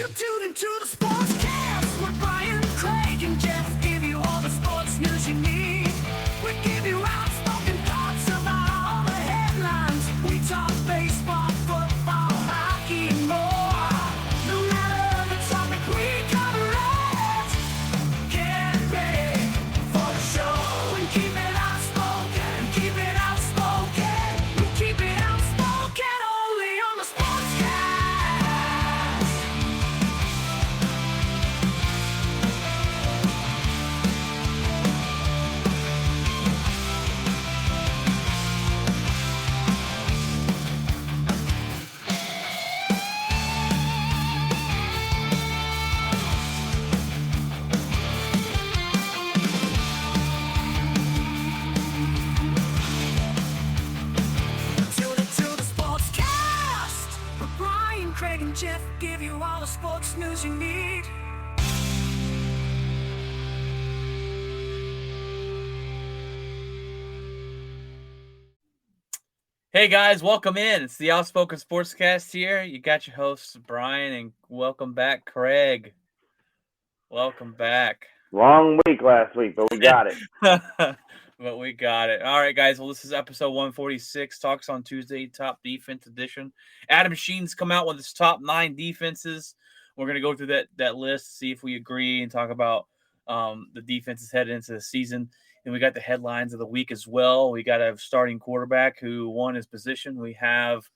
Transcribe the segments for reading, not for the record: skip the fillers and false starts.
You tune into the Sportscast with Brian, Craig, and Jeff. Give you all the sports news you need. We give you outspoken thoughts about all the headlines. We talk baseball, football, hockey, and more. No matter the topic, we cover it. Get ready for the show and keep it outspoken. Keep it outspoken. We keep it outspoken only on the Sportscast. Tune into the Sportscast with Brian, Craig, and Jeff. Give you all the sports news you need. Hey guys, welcome in. It's the Outspoken Sportscast here. You got your hosts, Brian, and welcome back, Craig. Welcome back. Long week last week, but we got it. But we got it. All right, guys. Well, this is episode 146, Talks on Tuesday, Top Defense Edition. Adam Scheins come out with his top 9 defenses. We're going to go through that list, see if we agree, and talk about the defenses headed into the season. And we got the headlines of the week as well. We got a starting quarterback who won his position. We have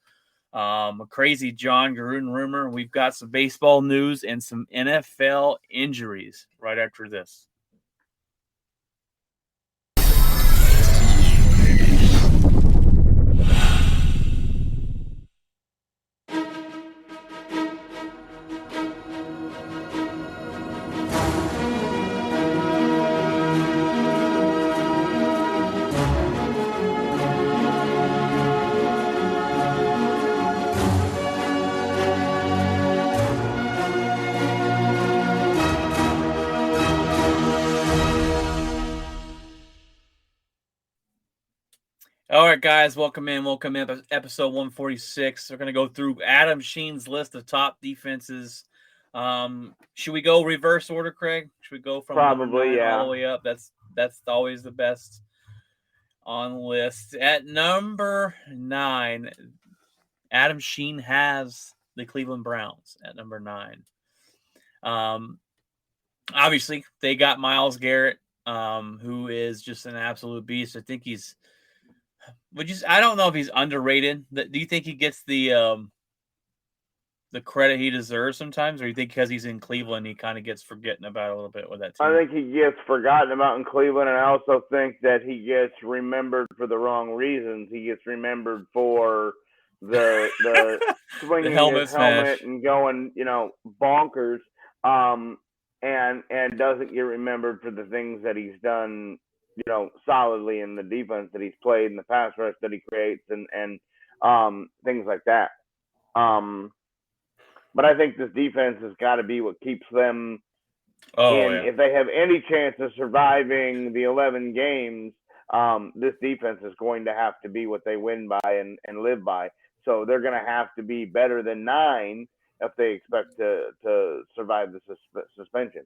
a crazy John Gruden rumor. We've got some baseball news and some NFL injuries right after this. All right, guys, welcome in. Episode 146. We're going to go through Adam Scheins' list of top defenses. Should we go reverse order, Craig? Should we go from Probably, number 9 yeah. all the way up? That's always the best on the list. At number 9, Adam Schein has the Cleveland Browns at number 9. Obviously, they got Myles Garrett, who is just an absolute beast. I think I don't know if he's underrated. Do you think he gets the credit he deserves sometimes, or do you think because he's in Cleveland he kind of gets forgotten about a little bit with that team? I think he gets forgotten about in Cleveland, and I also think that he gets remembered for the wrong reasons. He gets remembered for the swinging helmet his helmet smash and going, bonkers, and doesn't get remembered for the things that he's done, solidly in the defense that he's played and the pass rush that he creates and things like that. But I think this defense has got to be what keeps them in. If they have any chance of surviving the 11 games, this defense is going to have to be what they win by and live by. So they're going to have to be better than 9 if they expect to survive the suspension.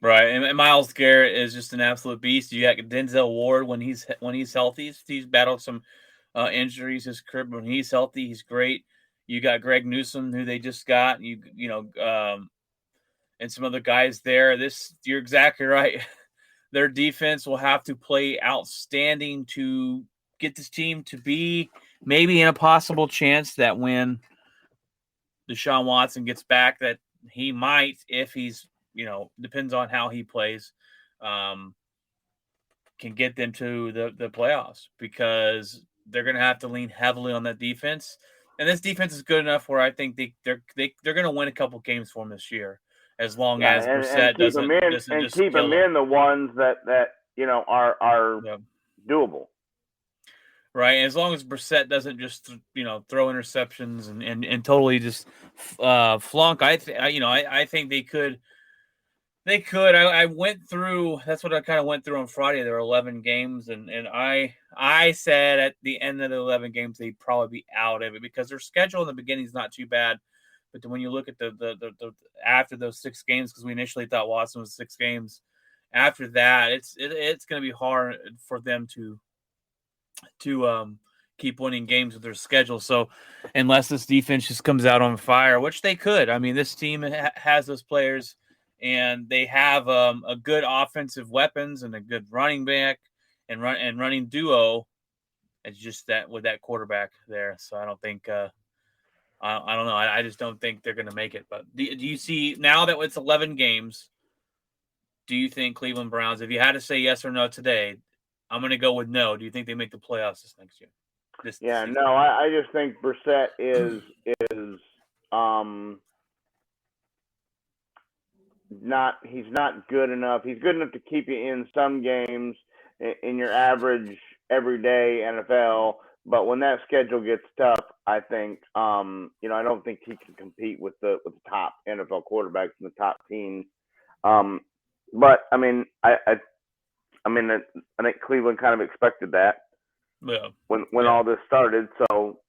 Right, and Myles Garrett is just an absolute beast. You got Denzel Ward when he's healthy. He's battled some injuries his career, but when he's healthy, he's great. You got Greg Newsome, who they just got. And some other guys there. You're exactly right. Their defense will have to play outstanding to get this team to be maybe in a possible chance that when Deshaun Watson gets back, that he might, if he's depends on how he plays, can get them to the playoffs, because they're going to have to lean heavily on that defense. And this defense is good enough where I think they're going to win a couple games for them this year, as long as Brissett doesn't keep them in the ones that are doable. Right, as long as Brissett doesn't just throw interceptions and totally just flunk. I think they could. They could. I went through. That's what I kind of went through on Friday. There were 11 games, and I said at the end of the 11 games they'd probably be out of it, because their schedule in the beginning is not too bad. But when you look at the after those 6 games, because we initially thought Watson was 6 games, after that, it's going to be hard for them to keep winning games with their schedule. So unless this defense just comes out on fire, which they could, I mean, this team has those players, and they have a good offensive weapons and a good running back and running duo. It's just that with that quarterback there. So I don't think I don't know. I just don't think they're going to make it. But do you see now that it's 11 games? Do you think Cleveland Browns, if you had to say yes or no today, I'm going to go with no. Do you think they make the playoffs this next year? No. I just think Brissett is he's not good enough. He's good enough to keep you in some games in your average everyday NFL, but when that schedule gets tough, I think I don't think he can compete with the top NFL quarterbacks and the top teams. But I mean, I think Cleveland kind of expected that. Yeah. When all this started, so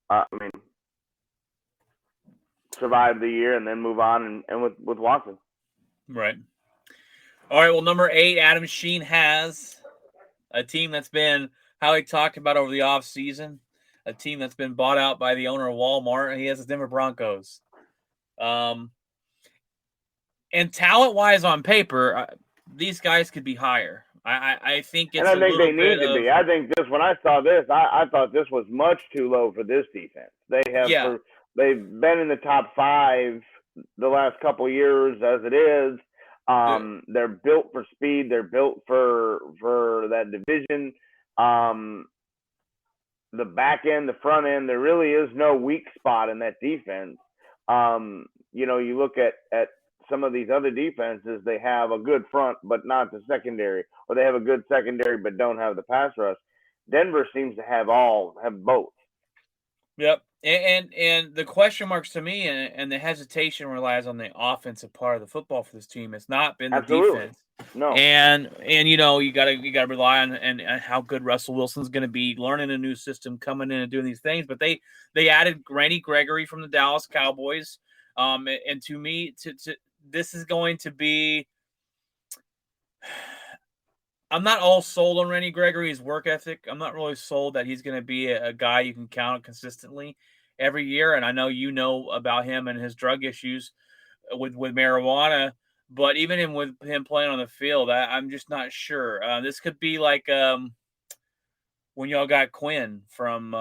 survive the year and then move on and with Watson. Right. All right. Well, number 8, Adam Scheins has a team that's been highly talked about over the offseason, a team that's been bought out by the owner of Walmart. He has the Denver Broncos. And talent-wise on paper, these guys could be higher. I think it's. And I think they need to be. I think when I saw this, I thought this was much too low for this defense. They've been in the top 5 the last couple of years as it is. They're built for speed. They're built for that division. The back end, the front end, there really is no weak spot in that defense. You look at some of these other defenses, they have a good front, but not the secondary, or they have a good secondary, but don't have the pass rush. Denver seems to have both. Yep. And the question marks to me and the hesitation relies on the offensive part of the football for this team. It's not been the defense. No. And you gotta rely on and how good Russell Wilson's gonna be learning a new system, coming in and doing these things. But they added Randy Gregory from the Dallas Cowboys. And to me, this is going to be. I'm not all sold on Randy Gregory's work ethic. I'm not really sold that he's going to be a guy you can count on consistently every year. And I know you know about him and his drug issues with marijuana. But even with him playing on the field, I'm just not sure. This could be like when y'all got Quinn from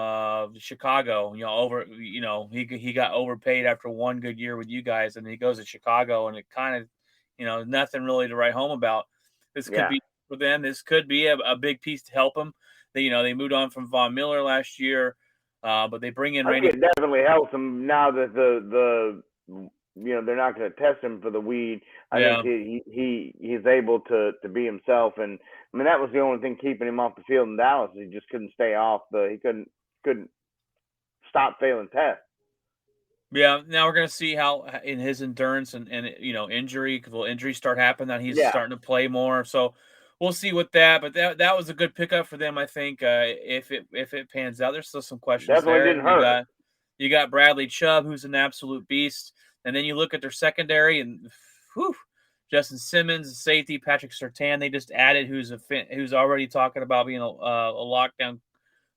Chicago. He got overpaid after one good year with you guys, and he goes to Chicago, and it kind of, nothing really to write home about. This could be. For them, this could be a big piece to help them. They moved on from Von Miller last year, but they bring in Randy. It definitely helps them now that they're not going to test him for the weed. I think he's able to be himself, and I mean that was the only thing keeping him off the field in Dallas. He just couldn't stay off he couldn't stop failing tests. Yeah, now we're going to see how in his endurance and injury, because injuries start happening, that he's starting to play more. So we'll see with that, but that was a good pickup for them, I think. If it pans out, there's still some questions. Definitely there. Didn't hurt. You got Bradley Chubb, who's an absolute beast, and then you look at their secondary, and Justin Simmons, safety, Patrick Surtain. They just added who's already talking about being a lockdown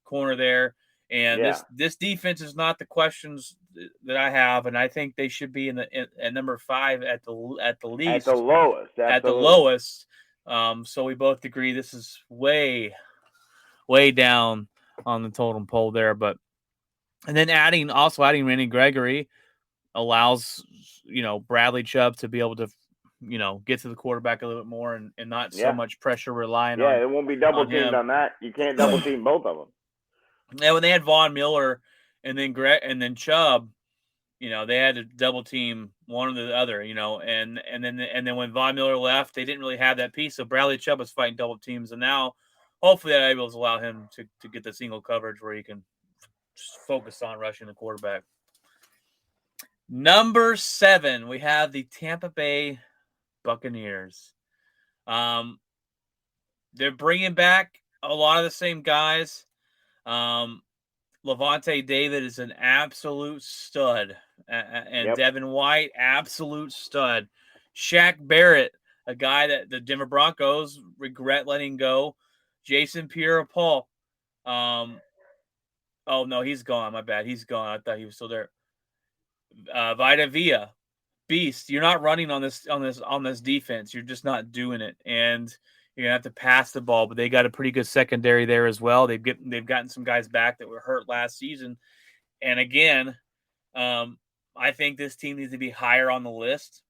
corner there. And this defense is not the questions that I have, and I think they should be at number 5 at the least, at the lowest. At the lowest. So we both agree this is way, way down on the totem pole there. But and then adding Randy Gregory allows Bradley Chubb to be able to get to the quarterback a little bit more and not so much pressure relying on. Yeah, it won't be double teamed on that. You can't double team both of them. Yeah, when they had Von Miller and then Chubb, they had to double team one or the other, and then when Von Miller left, they didn't really have that piece. So Bradley Chubb was fighting double teams, and now hopefully that able to allow him to get the single coverage where he can just focus on rushing the quarterback. Number 7, we have the Tampa Bay Buccaneers. They're bringing back a lot of the same guys. Levante David is an absolute stud And Yep. Devin White, absolute stud. Shaq Barrett, a guy that the Denver Broncos regret letting go. Jason Pierre-Paul. Oh no, he's gone. My bad. He's gone. I thought he was still there. Vita Vea, beast. You're not running on this defense. You're just not doing it, and you're gonna have to pass the ball. But they got a pretty good secondary there as well. They've gotten some guys back that were hurt last season, and again, I think this team needs to be higher on the list.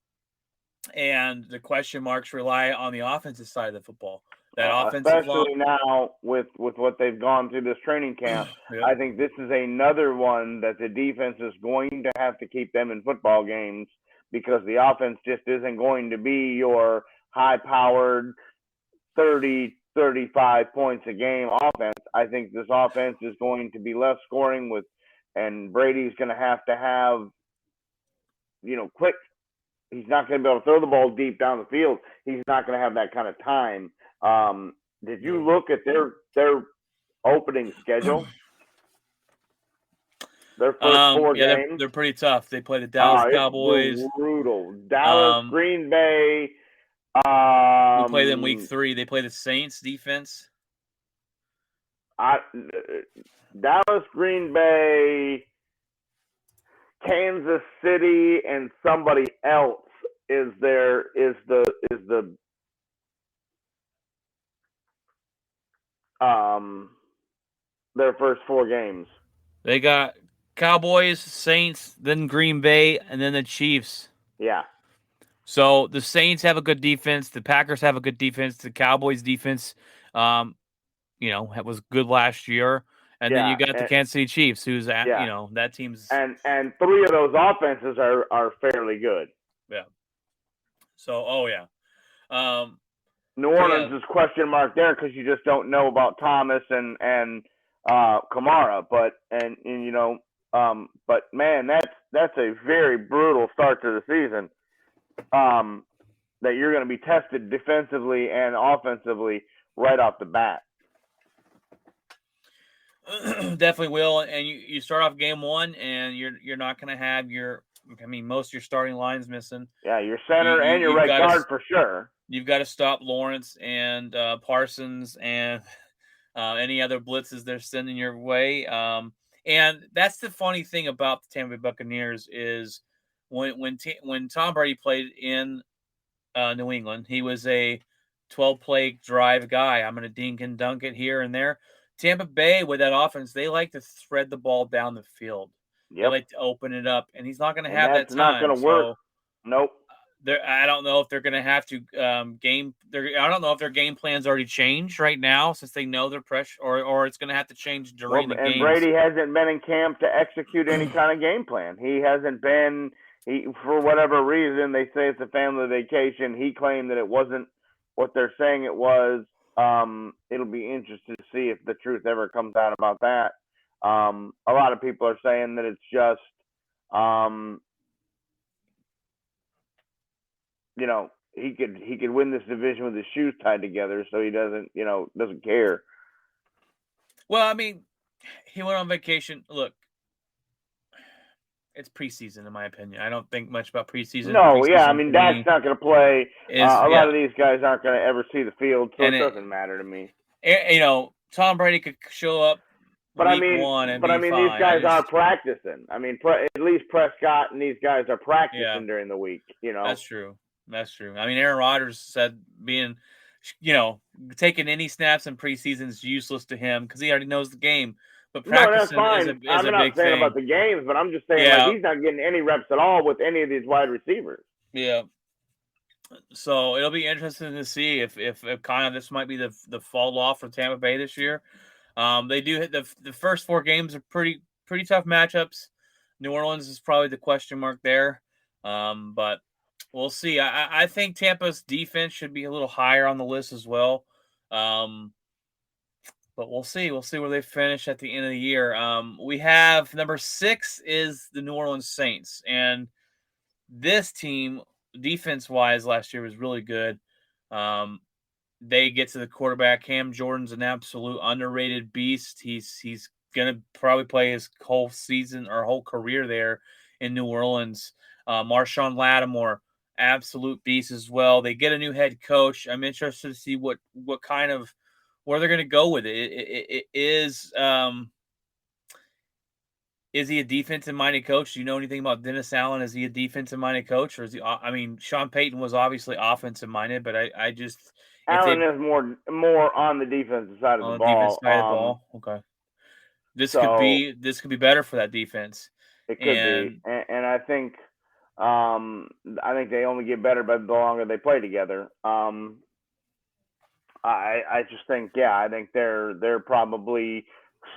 And the question marks rely on the offensive side of the football. That offensive especially now with what they've gone through this training camp. Yep. I think this is another one that the defense is going to have to keep them in football games because the offense just isn't going to be your high-powered 30, 35 points a game offense. I think this offense is going to be less scoring and Brady's going to have, quick. He's not going to be able to throw the ball deep down the field. He's not going to have that kind of time. Did you look at their opening schedule? Their first 4 games? They're pretty tough. They play the Dallas Cowboys. Brutal. Dallas, Green Bay. We play them week 3. They play the Saints defense. Dallas, Green Bay, Kansas City, and somebody else is the their first 4 games. They got Cowboys, Saints, then Green Bay, and then the Chiefs. Yeah. So the Saints have a good defense. The Packers have a good defense. The Cowboys defense, was good last year. And then you got the Kansas City Chiefs, who's that team's and 3 of those offenses are fairly good. Yeah. So New Orleans is question mark there because you just don't know about Thomas and Kamara, but man, that's a very brutal start to the season. That you're going to be tested defensively and offensively right off the bat. Definitely will, and you start off game 1, and you're not going to have most of your starting lines missing. Yeah, your center and your right guard for sure. You've got to stop Lawrence and Parsons and any other blitzes they're sending your way. And that's the funny thing about the Tampa Bay Buccaneers is when Tom Brady played in New England, he was a 12-play drive guy. I'm going to dink and dunk it here and there. Tampa Bay, with that offense, they like to thread the ball down the field. Yep. They like to open it up, and he's not going to have that time. That's not going to work. Nope. I don't know if they're going to have to I don't know if their game plan's already changed right now since they know they're pressure, or it's going to have to change during the game. And Brady hasn't been in camp to execute any kind of game plan. He hasn't been. For whatever reason, they say it's a family vacation. He claimed that it wasn't what they're saying it was. It'll be interesting to see if the truth ever comes out about that. A lot of people are saying that it's just, he could win this division with his shoes tied together, so he doesn't care. Well, I mean, he went on vacation. Look, it's preseason, in my opinion. I don't think much about preseason. Dak's not going to play. A lot of these guys aren't going to ever see the field, so it doesn't matter to me. Tom Brady could show up week 1 and be fine. These guys are practicing. At least Prescott and these guys are practicing during the week. That's true. I mean, Aaron Rodgers said taking any snaps in preseason is useless to him because he already knows the game. But practicing is a big thing. I'm not saying about the games, but I'm just saying he's not getting any reps at all with any of these wide receivers. Yeah. So it'll be interesting to see if kind of this might be the fall off for Tampa Bay this year. They do hit the first 4 games are pretty tough matchups. New Orleans is probably the question mark there. But we'll see. I think Tampa's defense should be a little higher on the list as well. But we'll see. We'll see where they finish at the end of the year. We have number 6 is the New Orleans Saints. And this team, defense-wise, last year was really good. They get to the quarterback. Cam Jordan's an absolute underrated beast. He's going to probably play his whole season or whole career there in New Orleans. Marshawn Lattimore, absolute beast as well. They get a new head coach. I'm interested to see what kind of where they're going to go with it. It is he a defensive-minded coach? Do you know anything about Dennis Allen? Is he a defensive-minded coach, or is he? I mean, Sean Payton was obviously offensive-minded, but I just Allen is more on the defensive side of the ball. Defensive side of the ball. Okay, this could be better for that defense. It could be, and I think they only get better by the longer they play together. I just think, I think they're probably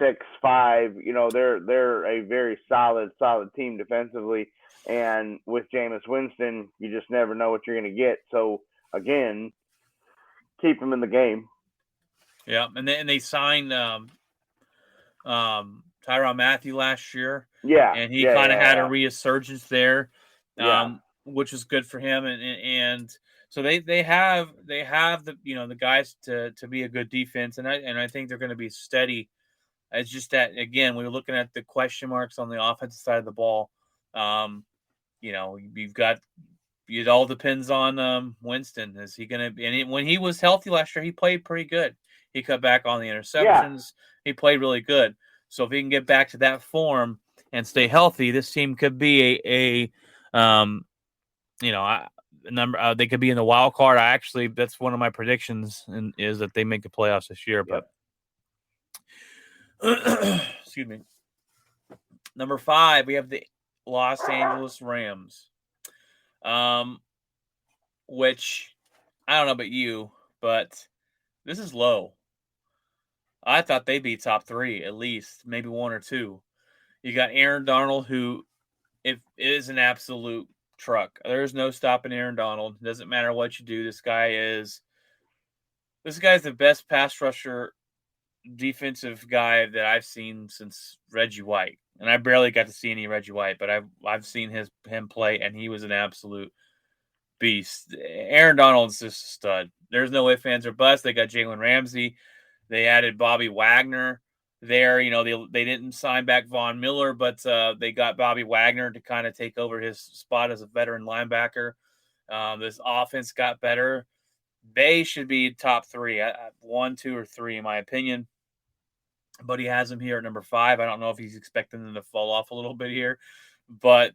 6-5. You know, they're a very solid team defensively, and with Jameis Winston, you just never know what you're going to get. So again, keep him in the game. Yeah, and they signed Tyrann Mathieu last year. Yeah, and he kind of had a resurgence there, which was good for him, and so they have the the guys to be a good defense, and I think they're going to be steady. It's just that, again, we were looking at the question marks on the offensive side of the ball. You've got, it all depends on Winston. Is he going to be? And when he was healthy last year, he played pretty good. He cut back on the interceptions. He played really good. So if he can get back to that form and stay healthy, this team could be a number. They could be in the wild card. That's one of my predictions, is that they make the playoffs this year. But excuse me. Number 5, we have the Los Angeles Rams, which I don't know about you, but this is low. I thought they'd be top 3 at least, maybe 1 or 2. You got Aaron Donald, who is an absolute truck. There's no stopping Aaron Donald. It doesn't matter what you do. This guy's the best pass rusher, defensive guy that I've seen since Reggie White. And I barely got to see any Reggie White, but I've seen him play, and he was an absolute beast. Aaron Donald's just a stud. There's no ifs, ands, or buts. They got Jalen Ramsey. They added Bobby Wagner there. They didn't sign back Von Miller, but they got Bobby Wagner to kind of take over his spot as a veteran linebacker. This offense got better. They should be top 3, 1, 2, or 3 in my opinion. But he has them here at number 5. I don't know if he's expecting them to fall off a little bit here, but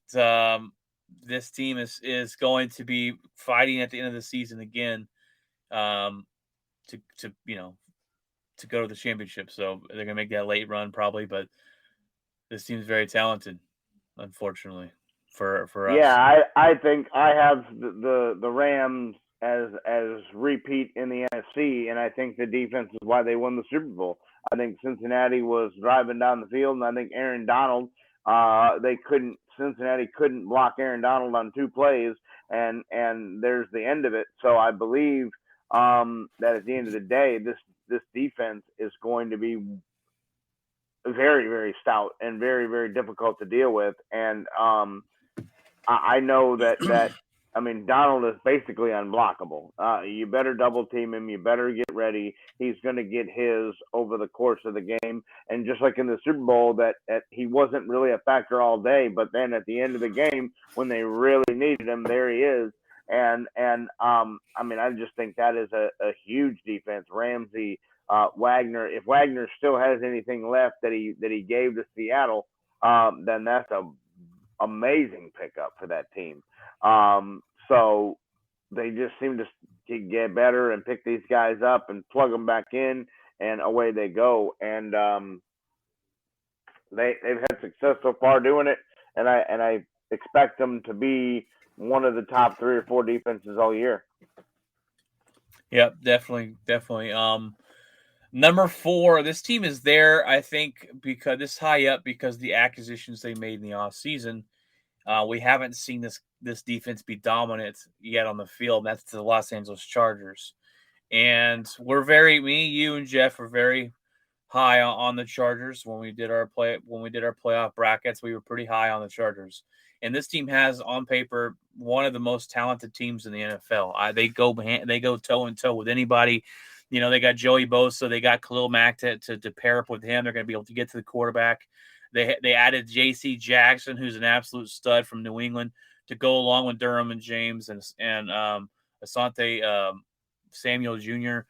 this team is going to be fighting at the end of the season again to go to the championship. So they're going to make that late run probably, but this team's very talented, unfortunately, for us. Yeah, I think I have the Rams as repeat in the NFC, and I think the defense is why they won the Super Bowl. I think Cincinnati was driving down the field, and I think Aaron Donald, Cincinnati couldn't block Aaron Donald on 2 plays, and there's the end of it. So I believe that at the end of the day, this defense is going to be very, very stout and very, very difficult to deal with. And I know that Donald is basically unblockable. You better double team him. You better get ready. He's going to get his over the course of the game. And just like in the Super Bowl, that he wasn't really a factor all day, but then at the end of the game, when they really needed him, there he is. And I just think that is a huge defense. Ramsey, Wagner. If Wagner still has anything left that he gave to Seattle, then that's a amazing pickup for that team. So they just seem to get better and pick these guys up and plug them back in, and away they go. And they've had success so far doing it, and I expect them to be one of the top 3 or 4 defenses all year. Yep, definitely. Number 4, this team is there, I think, because this high up because the acquisitions they made in the offseason. We haven't seen this defense be dominant yet on the field. That's the Los Angeles Chargers. And me, you, and Jeff are very high on the Chargers. When we did our playoff brackets, we were pretty high on the Chargers. And this team has, on paper, one of the most talented teams in the NFL. They go toe and toe with anybody. They got Joey Bosa, they got Khalil Mack to pair up with him. They're going to be able to get to the quarterback. They added J.C. Jackson, who's an absolute stud from New England, to go along with Durham and James and Asante Samuel Jr.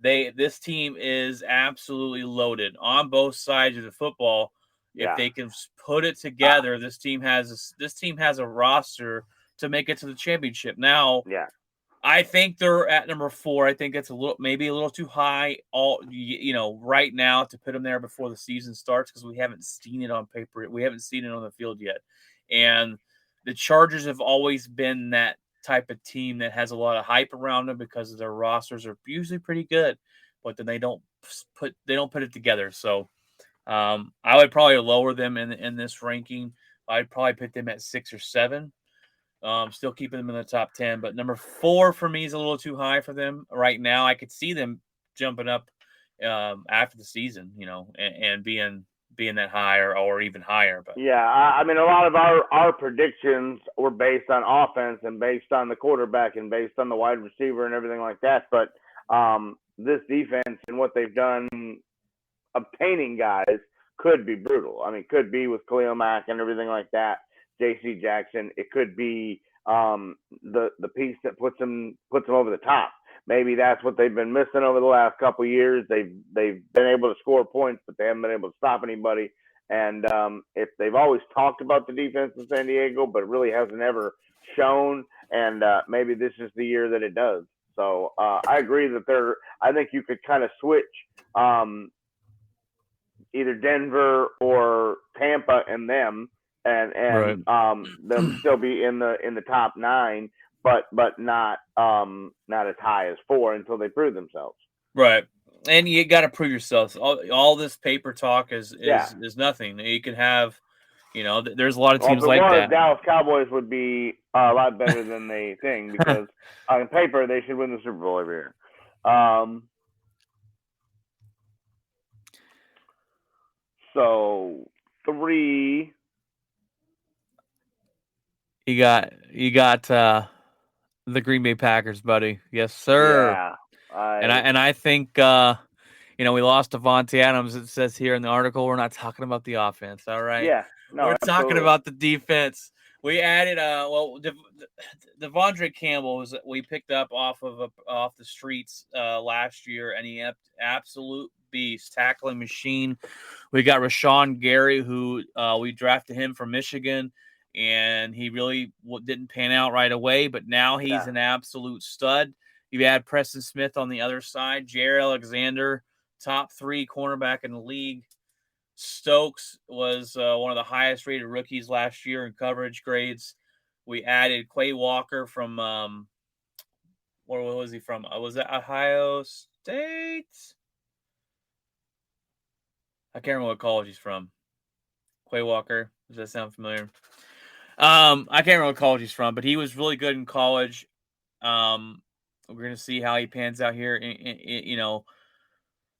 This team is absolutely loaded on both sides of the football. Yeah. If they can put it together, this team has a roster to make it to the championship. Now, yeah. I think they're at number 4. I think it's maybe a little too high right now to put them there before the season starts, because we haven't seen it on paper. We haven't seen it on the field yet. And the Chargers have always been that type of team that has a lot of hype around them because their rosters are usually pretty good, but then they don't put it together. So I would probably lower them in this ranking. I'd probably put them at 6 or 7. Still keeping them in the top 10, but number 4 for me is a little too high for them right now. I could see them jumping up after the season, and being that high or even higher. But yeah, I mean, a lot of our predictions were based on offense and based on the quarterback and based on the wide receiver and everything like that. But this defense and what they've done obtaining guys could be brutal. I mean, could be with Khalil Mack and everything like that. J.C. Jackson. It could be the piece that puts them over the top. Maybe that's what they've been missing over the last couple of years. They've been able to score points, but they haven't been able to stop anybody. And if they've always talked about the defense in San Diego, but it really hasn't ever shown. And maybe this is the year that it does. So I agree that I think you could kind of switch either Denver or Tampa and them. And right. They'll still be in the top 9, but not as high as 4 until they prove themselves. Right, and you got to prove yourselves. All this paper talk is nothing. You can have, there's a lot of teams like that. Dallas Cowboys would be a lot better than they think, because on paper they should win the Super Bowl every year. So 3. You got the Green Bay Packers, buddy. Yes, sir. Yeah. I think we lost Devontae Adams. It says here in the article, we're not talking about the offense. All right. Yeah. No, we're absolutely. talking about the defense. We added Devondre Campbell we picked up off the streets last year, and he absolute beast, tackling machine. We got Rashawn Gary, who we drafted him from Michigan. And he really didn't pan out right away, but now he's an absolute stud. You add Preston Smith on the other side, Jair Alexander, top 3 cornerback in the league. Stokes was one of the highest rated rookies last year in coverage grades. We added Quay Walker from where was he from? Was that Ohio State? I can't remember what college he's from. Quay Walker. Does that sound familiar? I can't remember what college he's from, but he was really good in college. We're going to see how he pans out here.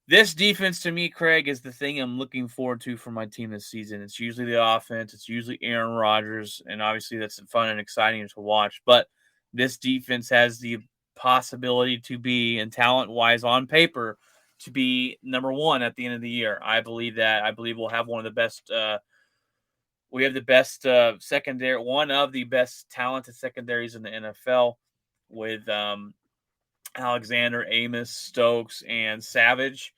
This defense to me, Craig, is the thing I'm looking forward to for my team this season. It's usually the offense. It's usually Aaron Rodgers, and obviously that's fun and exciting to watch. But this defense has the possibility to be, and talent-wise on paper, to be number 1 at the end of the year. I believe that. I believe we'll have one of the best we have the best secondary, one of the best talented secondaries in the NFL, with Alexander, Amos, Stokes, and Savage.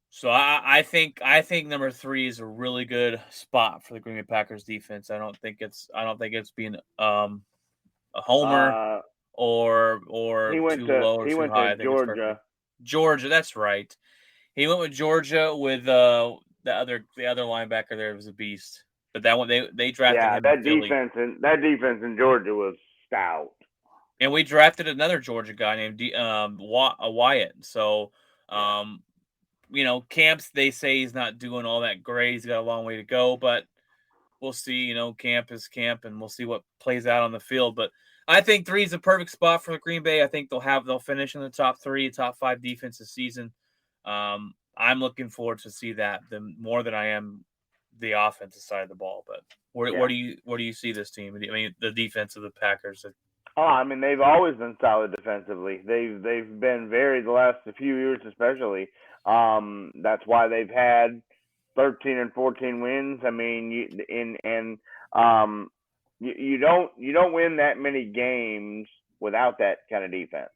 So I think number 3 is a really good spot for the Green Bay Packers defense. I don't think it's being a homer or too low or too high. I think Georgia. Georgia, that's right. He went with Georgia with the other linebacker there was a beast. But that one they drafted him. That defense in Georgia was stout. And we drafted another Georgia guy named Wyatt. So Camps, they say he's not doing all that great. He's got a long way to go, but we'll see. Camp is camp, and we'll see what plays out on the field. But I think 3 is a perfect spot for Green Bay. I think they'll finish in the top 3, top 5 defense this season. I'm looking forward to see that more than I am the offensive side of the ball. But where do you see this team? I mean, the defense of the Packers. Oh, I mean, they've always been solid defensively. They've been very, the last few years especially. That's why they've had 13 and 14 wins. I mean, you don't win that many games without that kind of defense.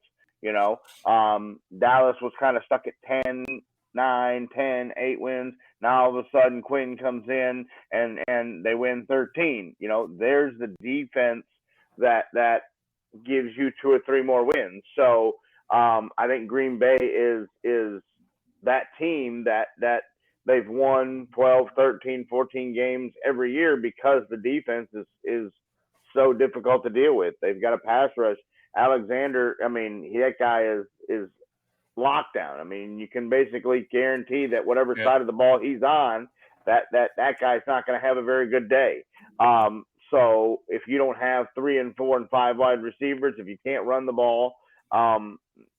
Dallas was kind of stuck at 10, 9, 10, 8 wins. Now all of a sudden Quinn comes in and they win 13. There's the defense that gives you 2 or 3 more wins. So I think Green Bay is that team that they've won 12, 13, 14 games every year because the defense is so difficult to deal with. They've got a pass rush. Alexander, I mean, that guy is lockdown. I mean, you can basically guarantee that whatever side of the ball he's on, that guy's not going to have a very good day. So if you don't have 3 and 4 and 5 wide receivers, if you can't run the ball,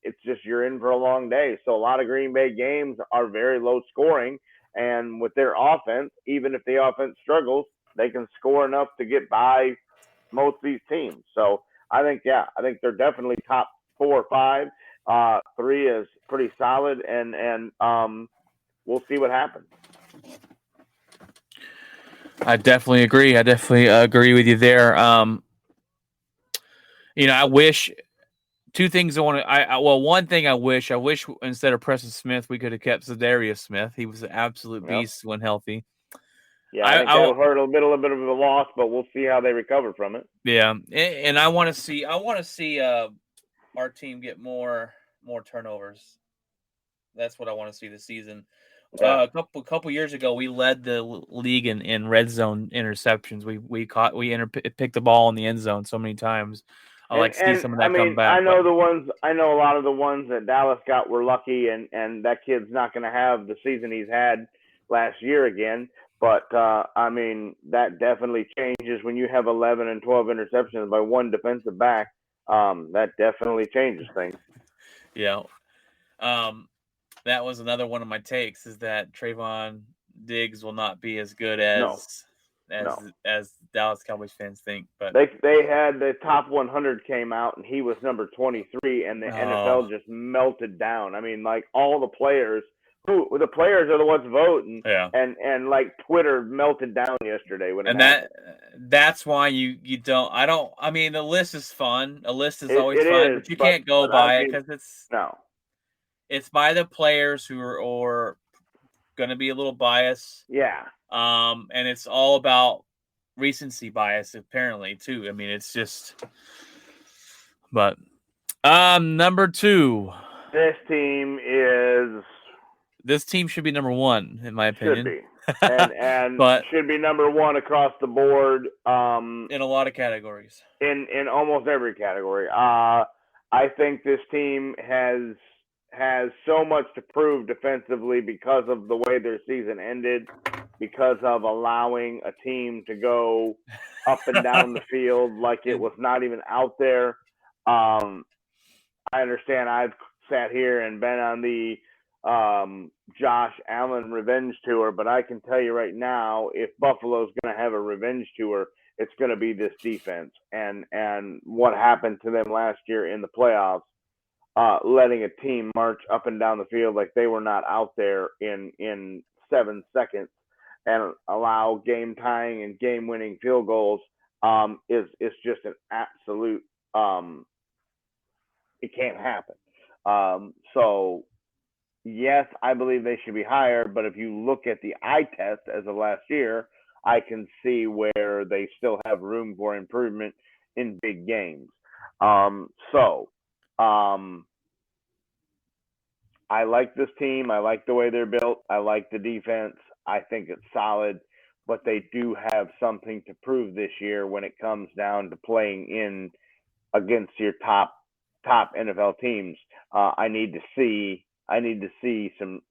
it's just you're in for a long day. So a lot of Green Bay games are very low scoring, and with their offense, even if the offense struggles, they can score enough to get by most of these teams. So I think they're definitely top 4 or 5. 3 is pretty solid, and we'll see what happens. I definitely agree. I definitely agree with you there. I wish 2 things I want to. One thing I wish instead of Preston Smith, we could have kept Zadarius Smith. He was an absolute beast when healthy. Yeah, I think that'll hurt a little bit of a loss, but we'll see how they recover from it. Yeah, and I want to see our team get more turnovers. That's what I want to see this season. Yeah. A couple years ago, we led the league in red zone interceptions. We picked the ball in the end zone so many times. I like to see some of that come back. I know a lot of the ones that Dallas got were lucky, and that kid's not going to have the season he's had last year again. But I mean, that definitely changes when you have 11 and 12 interceptions by one defensive back. That definitely changes things. Yeah. That was another one of my takes, is that Trayvon Diggs will not be as good as Dallas Cowboys fans think. But they had the top 100 came out, and he was number 23, and the NFL just melted down. I mean, like all the players the players are the ones voting, and like Twitter melted down yesterday when that's why you don't. I mean, the list is fun. A list is always fun, but you can't go by it because it's by the players who are going to be a little biased. Yeah. And it's all about recency bias, apparently, too. I mean, it's just. But number 2. This team should be number 1, in my opinion. Should be. And but should be number 1 across the board. In a lot of categories. In almost every category. I think this team has so much to prove defensively because of the way their season ended, because of allowing a team to go up and down the field like it was not even out there. I understand I've sat here and been on the Josh Allen revenge tour, but I can tell you right now, if Buffalo's going to have a revenge tour, it's going to be this defense. And what happened to them last year in the playoffs, letting a team march up and down the field like they were not out there in 7 seconds and allow game tying and game winning field goals is just an absolute it can't happen. So yes, I believe they should be higher, but if you look at the eye test as of last year, I can see where they still have room for improvement in big games. I like this team. I like the way they're built. I like the defense. I think it's solid, but they do have something to prove this year when it comes down to playing in against your top NFL teams. I need to see some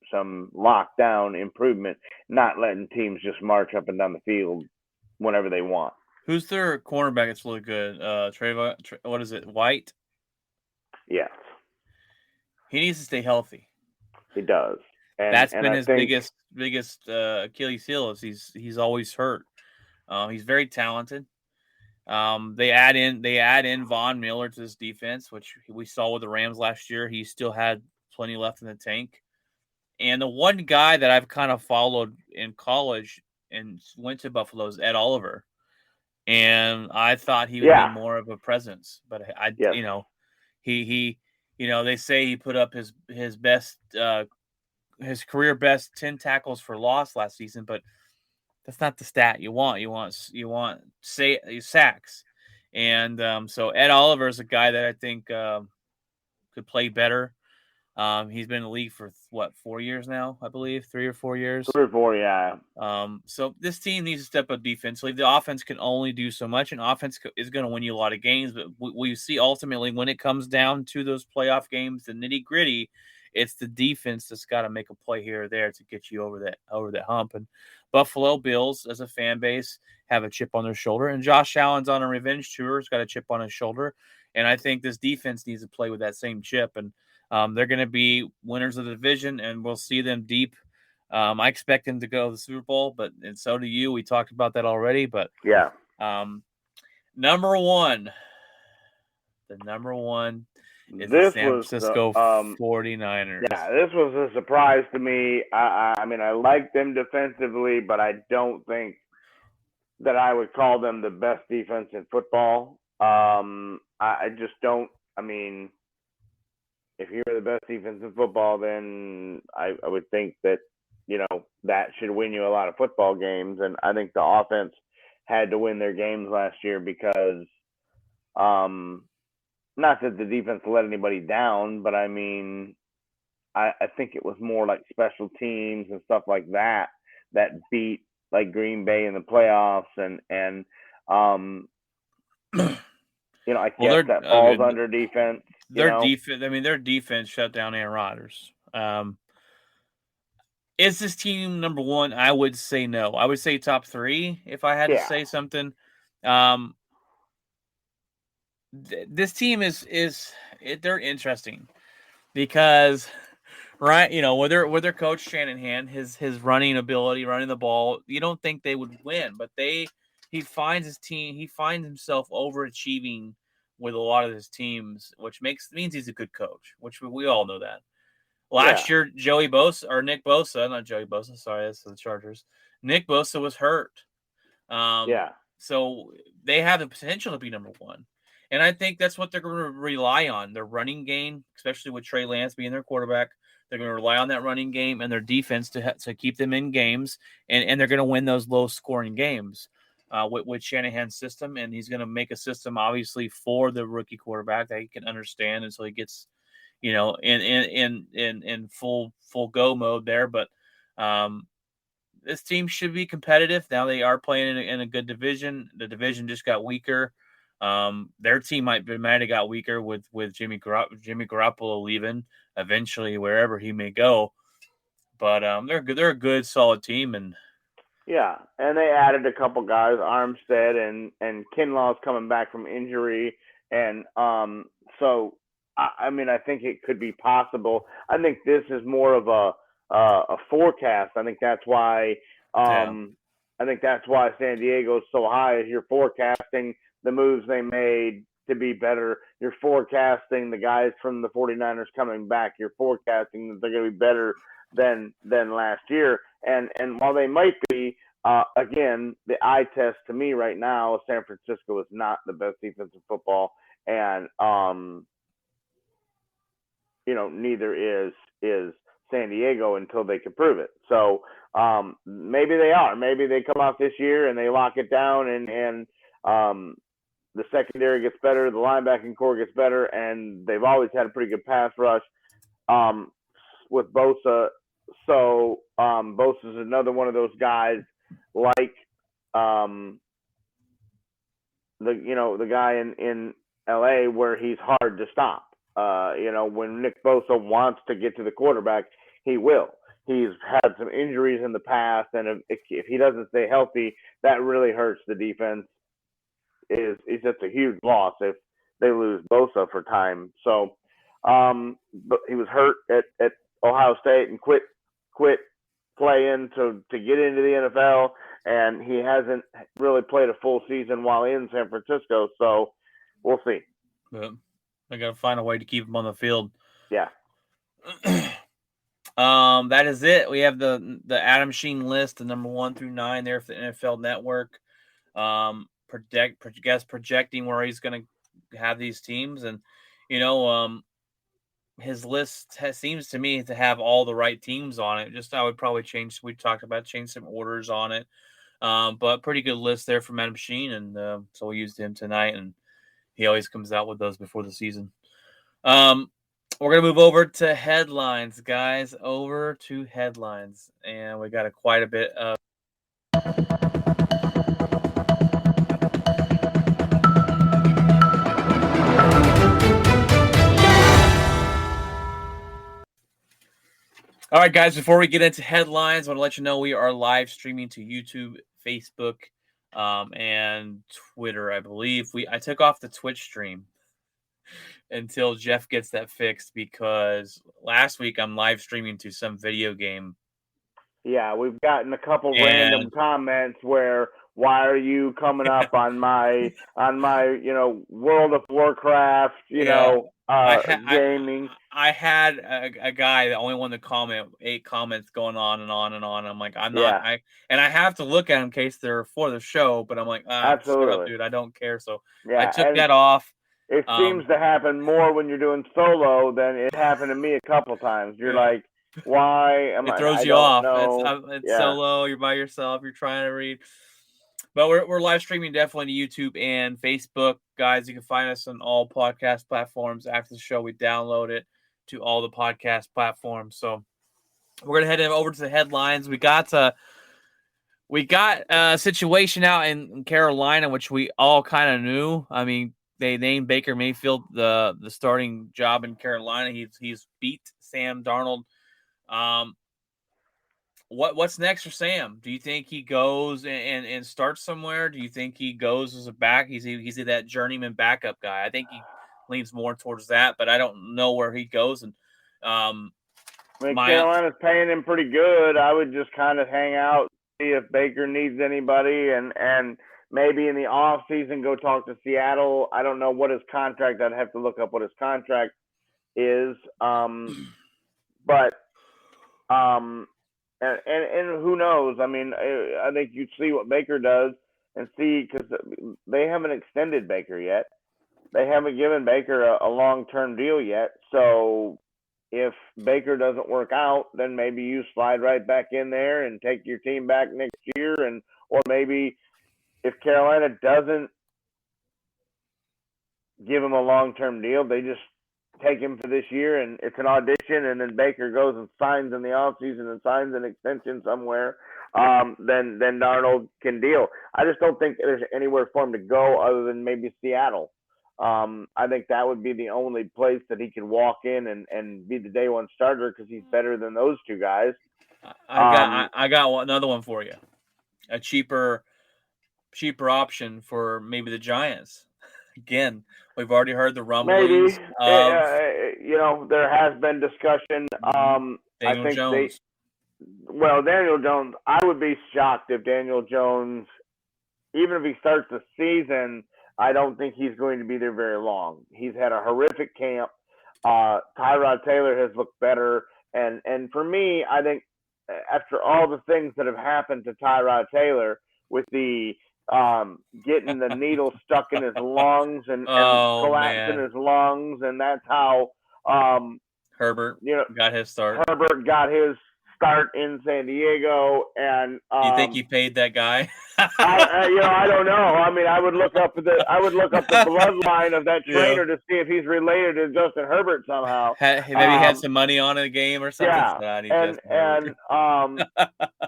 lockdown improvement, not letting teams just march up and down the field whenever they want. Who's their cornerback that's really good? Trayvon, what is it, White? Yes. He needs to stay healthy. He does. That's been his biggest Achilles heel. Is he's always hurt. He's very talented. They add in Von Miller to this defense, which we saw with the Rams last year. He still had plenty left in the tank. And the one guy that I've kind of followed in college and went to Buffalo is Ed Oliver. And I thought he would be more of a presence, but Yes. he they say he put up his best his career best 10 tackles for loss last season, but that's not the stat you want. You want sacks. And so Ed Oliver is a guy that I think could play better. He's been in the league for 4 years now, I believe, 3 or 4 years. 3 or 4, yeah. So this team needs to step up defensively. The offense can only do so much, and offense is going to win you a lot of games. But we see ultimately when it comes down to those playoff games, the nitty gritty, it's the defense that's got to make a play here or there to get you over that hump. And Buffalo Bills, as a fan base, have a chip on their shoulder, and Josh Allen's on a revenge tour. He's got a chip on his shoulder, and I think this defense needs to play with that same chip. And they're going to be winners of the division, and we'll see them deep. I expect them to go to the Super Bowl, and so do you. We talked about that already, but yeah. Number one is the San Francisco 49ers. Yeah, this was a surprise to me. I mean, I like them defensively, but I don't think that I would call them the best defense in football. I just don't. I mean, if you're the best defense in football, then I would think that, that should win you a lot of football games. And I think the offense had to win their games last year because, not that the defense let anybody down, but I mean, I think it was more like special teams and stuff like that beat like Green Bay in the playoffs. And I guess that falls under defense. Defense. I mean, their defense shut down Aaron Rodgers. Is this team number one? I would say no. I would say top 3 if I had to say something. This team they're interesting because, right? With their coach Shanahan, his running ability, running the ball, you don't think they would win, but he finds himself overachieving with a lot of his teams, which means he's a good coach, which we all know that. Last year, Nick Bosa, not Joey Bosa, sorry, that's the Chargers. Nick Bosa was hurt. So they have the potential to be number one. And I think that's what they're going to rely on. Their running game, especially with Trey Lance being their quarterback, they're going to rely on that running game and their defense to keep them in games, and they're going to win those low-scoring games with Shanahan's system. And he's going to make a system, obviously, for the rookie quarterback that he can understand until he gets, in full go mode there. But this team should be competitive. Now they are playing in a good division. The division just got weaker. Their team might have got weaker with Jimmy Garoppolo leaving eventually wherever he may go. But they're good. They're a good, solid team, and they added a couple guys, Armstead and Kinlaw's coming back from injury, and so I mean, I think it could be possible. I think this is more of a forecast. I think that's why I think that's why San Diego is so high. Is you're forecasting the moves they made to be better. You're forecasting the guys from the 49ers coming back. You're forecasting that they're going to be better than last year. And while they might be, again, the eye test to me right now, San Francisco is not the best defense in football, and neither is San Diego until they can prove it. So maybe they are. Maybe they come out this year and they lock it down, and the secondary gets better, the linebacking core gets better, and they've always had a pretty good pass rush with Bosa. So Bosa is another one of those guys like the guy in LA where he's hard to stop. When Nick Bosa wants to get to the quarterback, he will. He's had some injuries in the past, and if he doesn't stay healthy, that really hurts the defense. It's just a huge loss if they lose Bosa for time. So, but he was hurt at Ohio State and quit playing to get into the NFL, and he hasn't really played a full season while in San Francisco. So, we'll see. But I got to find a way to keep him on the field. Yeah. That is it. We have the Adam Scheins list, the number 1 through 9 there for the NFL Network. Projecting where he's going to have these teams, and his list seems to me to have all the right teams on it. Just I would probably change. We talked about change some orders on it, but pretty good list there from Adam Scheins, and so we used him tonight, and he always comes out with those before the season. We're going to move over to headlines, guys. Over to headlines. And we got quite a bit of. All right, guys, before we get into headlines, I want to let you know we are live streaming to YouTube, Facebook, and Twitter, I believe. I took off the Twitch stream until Jeff gets that fixed, because last week I'm live streaming to some video game. Yeah, we've gotten a couple random comments where, why are you coming up on my World of Warcraft, gaming? I had a guy that only wanted to comment 8 comments going on and on and on. I'm like, I'm not, and I have to look at them in case they're for the show, but I'm like, absolutely, shut up, dude, I don't care. So I took that off. It seems to happen more when you're doing solo than it happened to me a couple times. You're like, why am it throws I you don't off. know. It's solo. You're by yourself. You're trying to read. But we're live streaming definitely to YouTube and Facebook, guys. You can find us on all podcast platforms. After the show, we download it to all the podcast platforms. So we're gonna head over to the headlines. We got a situation out in Carolina, which we all kind of knew. I mean, they named Baker Mayfield the starting job in Carolina. He's beat Sam Darnold. What's next for Sam? Do you think he goes and starts somewhere? Do you think he goes as a back? He's that journeyman backup guy. I think he leans more towards that, but I don't know where he goes. And Carolina's paying him pretty good. I would just kind of hang out, see if Baker needs anybody, and maybe in the off season go talk to Seattle. I don't know what his contract. I'd have to look up what his contract is. And who knows? I mean, I think you see what Baker does and see, because they haven't extended Baker yet. They haven't given Baker a long-term deal yet. So if Baker doesn't work out, then maybe you slide right back in there and take your team back next year. Or maybe if Carolina doesn't give him a long-term deal, they just take him for this year, and it's an audition, and then Baker goes and signs in the offseason and signs an extension somewhere, then Darnold can deal. I just don't think there's anywhere for him to go other than maybe Seattle. I think that would be the only place that he could walk in and be the day one starter, because he's better than those two guys. I got another one for you. A cheaper option for maybe the Giants. Again, we've already heard the rumblings. Maybe. There has been discussion. Daniel Jones. Daniel Jones, I would be shocked if Daniel Jones, even if he starts the season, I don't think he's going to be there very long. He's had a horrific camp. Tyrod Taylor has looked better. And for me, I think after all the things that have happened to Tyrod Taylor with the getting the needle stuck in his lungs and collapsing his lungs, and that's how Herbert got his start. Herbert got his start in San Diego, and do you think he paid that guy? I don't know. I mean, I would look up the bloodline of that trainer to see if he's related to Justin Herbert somehow. Maybe he had some money on a game or something. Yeah,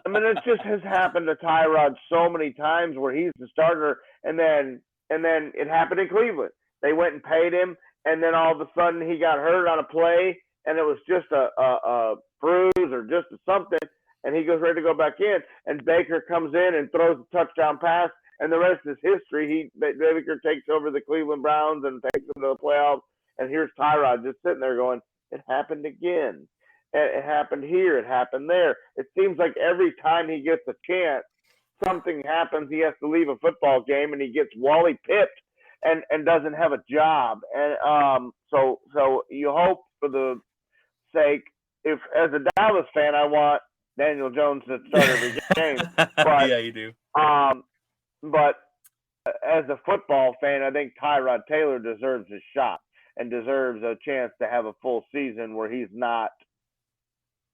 I mean, it just has happened to Tyrod so many times where he's the starter, and then it happened in Cleveland. They went and paid him, and then all of a sudden he got hurt on a play, and it was just a bruise or just something, and he goes ready to go back in, and Baker comes in and throws a touchdown pass, and the rest is history. Baker takes over the Cleveland Browns and takes them to the playoffs, and here's Tyrod just sitting there going, it happened again. It happened here. It happened there. It seems like every time he gets a chance, something happens. He has to leave a football game, and he gets Wally pipped and doesn't have a job. And so you hope for the sake, if as a Dallas fan, I want Daniel Jones to start every game. But yeah, you do. But as a football fan, I think Tyrod Taylor deserves a shot and deserves a chance to have a full season where he's not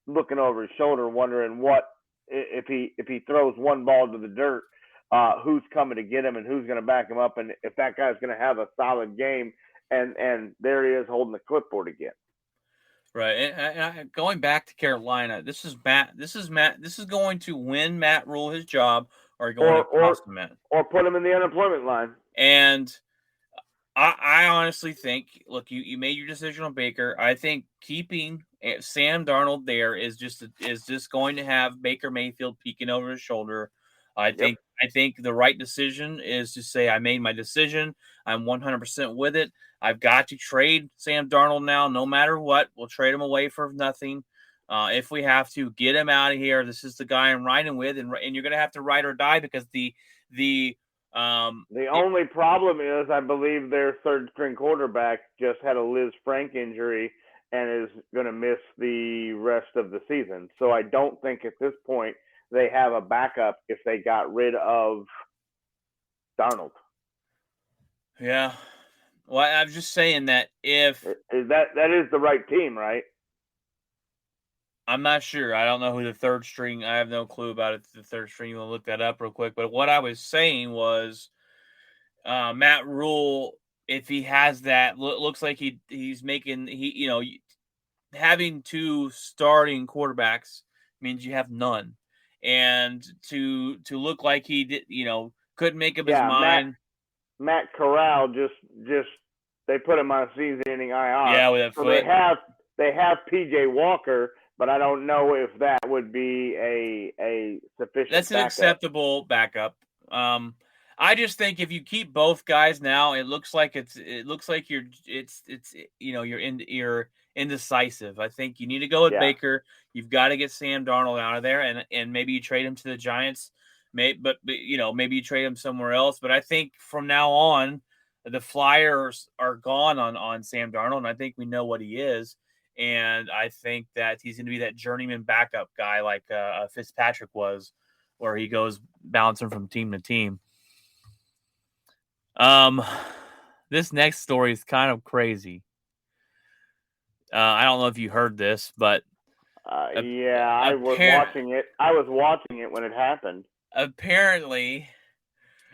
looking over his shoulder, wondering what if he throws one ball to the dirt, who's coming to get him and who's going to back him up, and if that guy's going to have a solid game. And there he is holding the clipboard again. Right, and going back to Carolina, this is Matt. This is going to win Matt Rule his job, or going to cost him Matt, or put him in the unemployment line. And I honestly think, look, you made your decision on Baker. I think keeping Sam Darnold there is just going to have Baker Mayfield peeking over his shoulder. I think the right decision is to say I made my decision. I'm 100% with it. I've got to trade Sam Darnold now, no matter what. We'll trade him away for nothing. If we have to get him out of here, this is the guy I'm riding with, and you're going to have to ride or die because the only problem is I believe their third string quarterback just had a Liz Frank injury and is going to miss the rest of the season. So I don't think at this point they have a backup if they got rid of Darnold. Yeah. Well, I'm just saying that if that is the right team, right? I'm not sure. I don't know who the third string. I have no clue about it. The third string. You want to look that up real quick. But what I was saying was, Matt Rule, if he has that, looks like he's making having two starting quarterbacks means you have none, and to look like he did, couldn't make up his mind. Matt Corral just they put him on a season-ending IR. Yeah, with that so foot. They have PJ Walker, but I don't know if that would be a sufficient. That's an acceptable backup. I just think if you keep both guys now, it looks like you're indecisive. I think you need to go with Baker. You've got to get Sam Darnold out of there, and maybe you trade him to the Giants. Maybe you trade him somewhere else. But I think from now on, the Flyers are gone on Sam Darnold, and I think we know what he is. And I think that he's going to be that journeyman backup guy like Fitzpatrick was, where he goes bouncing from team to team. This next story is kind of crazy. I don't know if you heard this, but I was watching it. I was watching it when it happened. Apparently,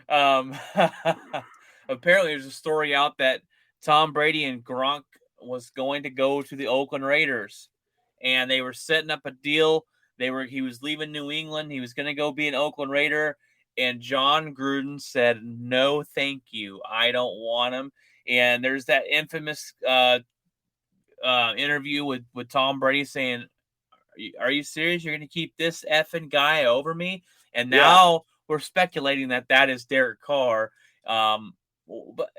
there's a story out that Tom Brady and Gronk was going to go to the Oakland Raiders, and they were setting up a deal. He was leaving New England. He was going to go be an Oakland Raider, and John Gruden said, "No, thank you. I don't want him." And there's that infamous interview with Tom Brady saying, "Are you serious? You're going to keep this effing guy over me?" And now we're speculating that is Derek Carr. But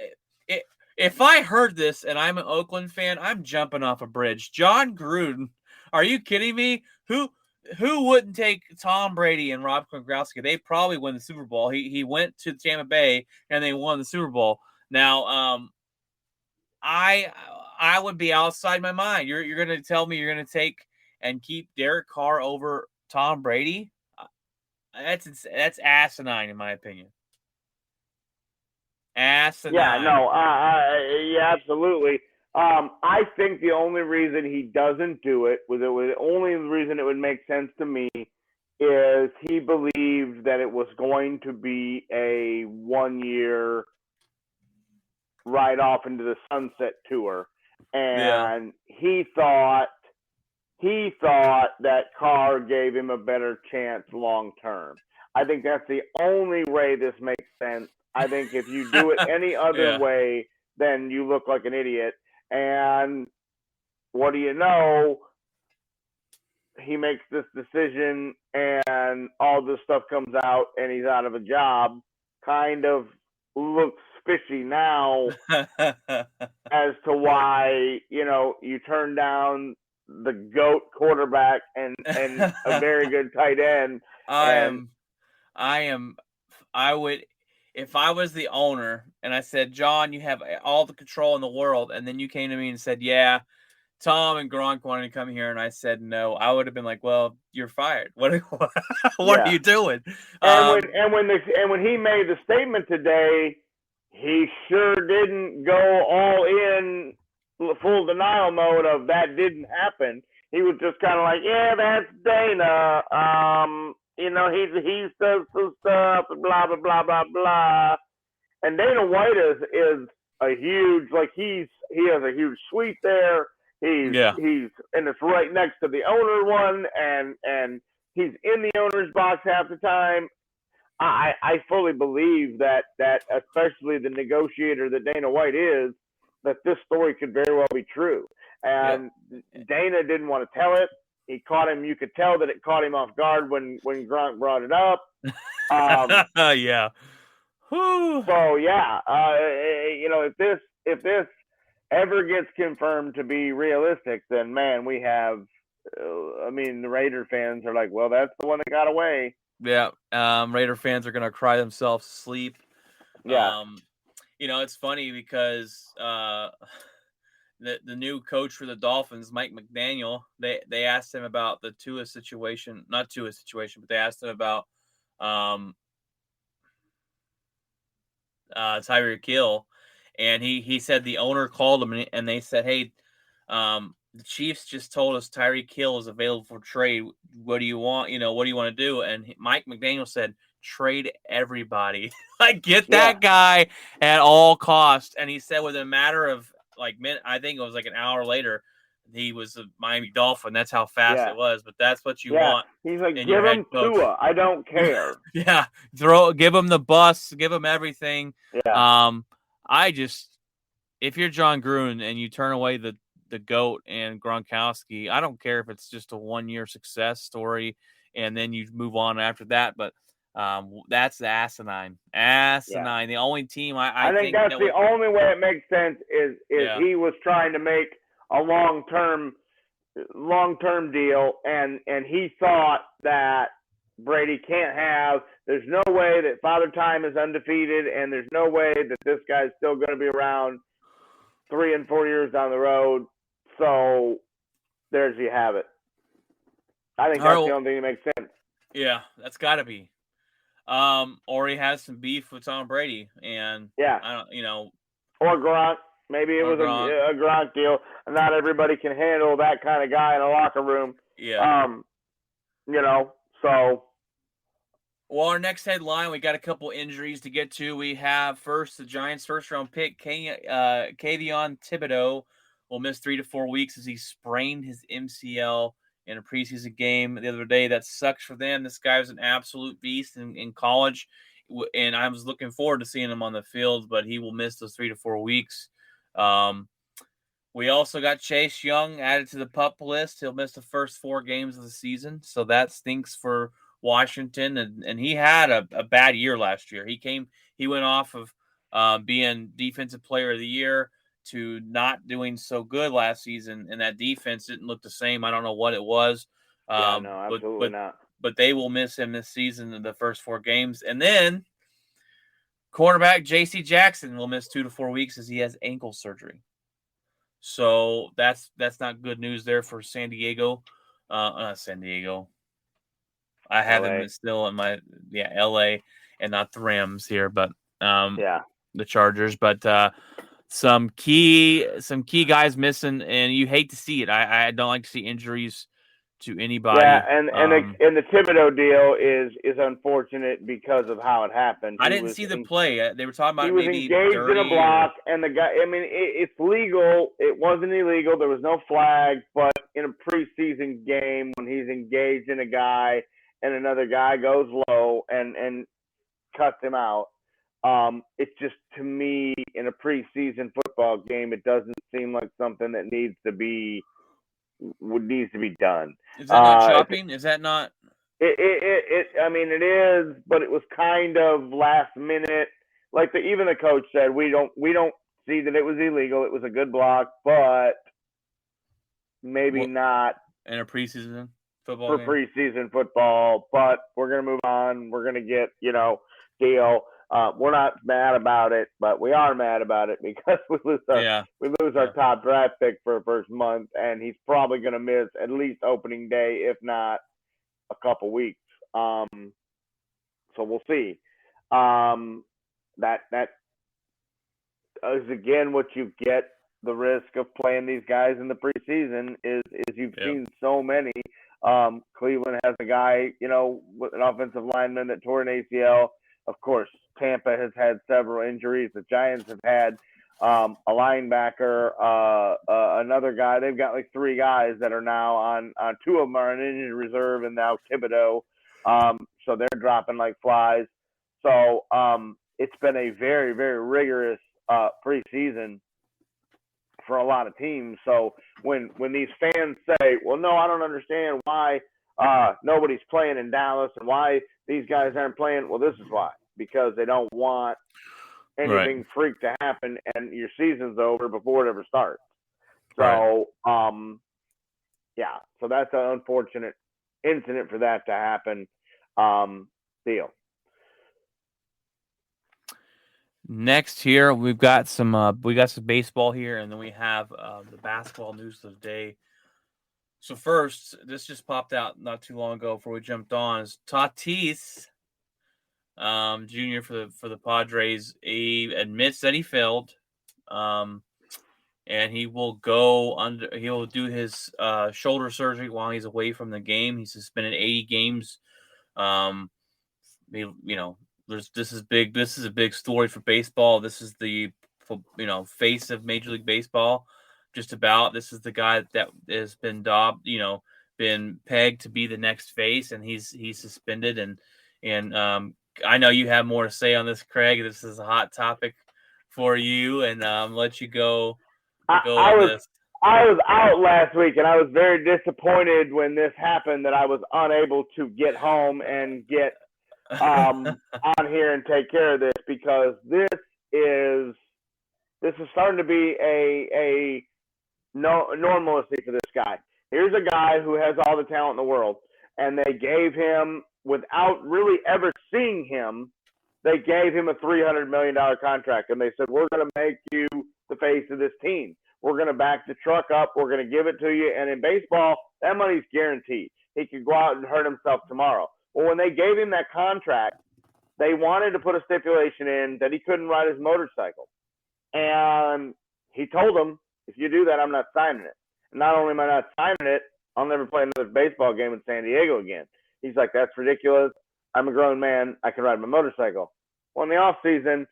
if I heard this and I'm an Oakland fan, I'm jumping off a bridge. John Gruden, are you kidding me? Who wouldn't take Tom Brady and Rob Gronkowski? They probably win the Super Bowl. He went to Tampa Bay and they won the Super Bowl. Now, I would be outside my mind. You're going to tell me you're going to take and keep Derek Carr over Tom Brady? That's asinine, in my opinion. Asinine. Yeah, no, yeah, absolutely. I think the only reason he doesn't do it, the only reason it would make sense to me, is he believed that it was going to be a 1-year ride off into the sunset tour, and he thought that Carr gave him a better chance long term. I think that's the only way this makes sense. I think if you do it any other way, then you look like an idiot. And what do you know? He makes this decision and all this stuff comes out and he's out of a job. Kind of looks fishy now as to why, you turn down the GOAT quarterback and a very good tight end. I would, if I was the owner and I said, John, you have all the control in the world, and then you came to me and said, yeah, Tom and Gronk wanted to come here, and I said no, I would have been like, "Well, you're fired. What are you doing?" When he made the statement today, he sure didn't go all in full denial mode of that didn't happen. He was just kind of like, "Yeah, that's Dana. He does some stuff, and blah blah blah blah blah." And Dana White is a huge, like, he has a huge suite there. He's and it's right next to the owner one, and he's in the owner's box half the time. I fully believe that especially the negotiator that Dana White is, that this story could very well be true. And Dana didn't want to tell it. He caught him. You could tell that it caught him off guard when Gronk brought it up. Yeah. Whew. So yeah, if this ever gets confirmed to be realistic, then man, we have. The Raider fans are like, well, that's the one that got away. Yeah, Raider fans are gonna cry themselves to sleep. Yeah. It's funny because the new coach for the Dolphins, Mike McDaniel, they asked him about the Tua situation, not Tua situation, but they asked him about Tyreek Hill, and he said the owner called him and they said, "Hey, the Chiefs just told us Tyreek Hill is available for trade. What do you want? What do you want to do?" And Mike McDaniel said, "Trade everybody. Like, get that guy at all costs." And he said within a matter of I think it was like an hour later, he was a Miami Dolphin. That's how fast it was. But that's what you want. He's like, give him Tua. I don't care. Give him the bus, give him everything. Yeah. If you're John Gruden and you turn away the GOAT and Gronkowski, I don't care if it's just a 1-year success story and then you move on after that, but that's the asinine. The only team I think that's the only way it makes sense is he was trying to make a long-term deal, and he thought that Brady can't have. There's no way that Father Time is undefeated, and there's no way that this guy's still going to be around 3 and 4 years down the road. So there's you have it. I think that's the only thing that makes sense. Yeah, that's got to be. Or he has some beef with Tom Brady, and I don't, or Gronk. Maybe it was a Gronk deal. Not everybody can handle that kind of guy in a locker room. Yeah. So. Well, our next headline, we got a couple injuries to get to. We have first the Giants' first-round pick, Kayvon Thibodeaux, will miss 3 to 4 weeks as he sprained his MCL in a preseason game the other day. That sucks for them. This guy was an absolute beast in college, and I was looking forward to seeing him on the field, but he will miss those 3 to 4 weeks. We also got Chase Young added to the PUP list. He'll miss the first 4 games of the season, so that stinks for Washington, and he had a bad year last year. He went off of being defensive player of the year to not doing so good last season, and that defense didn't look the same. I don't know what it was. No, absolutely not. But they will miss him this season in the first 4 games. And then quarterback J.C. Jackson will miss 2 to 4 weeks as he has ankle surgery. So that's not good news there for San Diego. Not San Diego. I have them still in my LA and not the Rams here, but the Chargers. But some key guys missing, and you hate to see it. I don't like to see injuries to anybody. Yeah, and the Thibodeaux deal is unfortunate because of how it happened. I didn't see the play. They were talking about he was maybe engaged in a block, and the guy. I mean, it's legal. It wasn't illegal. There was no flag, but in a preseason game, when he's engaged in a guy and another guy goes low and cuts him out. It's just, to me, in a preseason football game, it doesn't seem like something that needs to be done. Is that not chopping? Is that not? I mean, it is, but it was kind of last minute. Like even the coach said, we don't see that it was illegal. It was a good block, but maybe not in a preseason football for game? Preseason football. But we're gonna move on. We're gonna get deal. We're not mad about it, but we are mad about it because we lose our top draft pick for the first month, and he's probably going to miss at least opening day, if not a couple weeks. So we'll see. That is again what you get. The risk of playing these guys in the preseason is you've seen so many. Cleveland has a guy, with an offensive lineman that tore an ACL. Of course, Tampa has had several injuries. The Giants have had a linebacker, another guy. They've got like 3 guys that are now on 2 of them are on injured reserve, and now Thibodeau. So they're dropping like flies. So it's been a very, very rigorous preseason for a lot of teams. So when these fans say, well, no, I don't understand why nobody's playing in Dallas and why these guys aren't playing. Well, this is why, because they don't want anything freak to happen and your season's over before it ever starts. So, so that's an unfortunate incident for that to happen. Deal. Next here, we've got some baseball here, and then we have the basketball news of the day. So first, this just popped out not too long ago before we jumped on, is Tatis Jr. for the Padres. He admits that he failed, and he will do his shoulder surgery while he's away from the game. He's suspended 80 games. This is big. This is a big story for baseball. This is the face of Major League Baseball. Just about. This is the guy that has been been pegged to be the next face, and he's suspended. And I know you have more to say on this, Craig. This is a hot topic for you, and let you go. I was out last week, and I was very disappointed when this happened that I was unable to get home and get on here and take care of this, because this is starting to be a normalcy for this guy. Here's a guy who has all the talent in the world, and they gave him, without really ever seeing him, they gave him a $300 million contract, and they said, we're going to make you the face of this team. We're going to back the truck up. We're going to give it to you. And in baseball, that money's guaranteed. He could go out and hurt himself tomorrow. Well, when they gave him that contract, they wanted to put a stipulation in that he couldn't ride his motorcycle. And he told them, if you do that, I'm not signing it. And not only am I not signing it, I'll never play another baseball game in San Diego again. He's like, that's ridiculous. I'm a grown man. I can ride my motorcycle. Well, in the off season,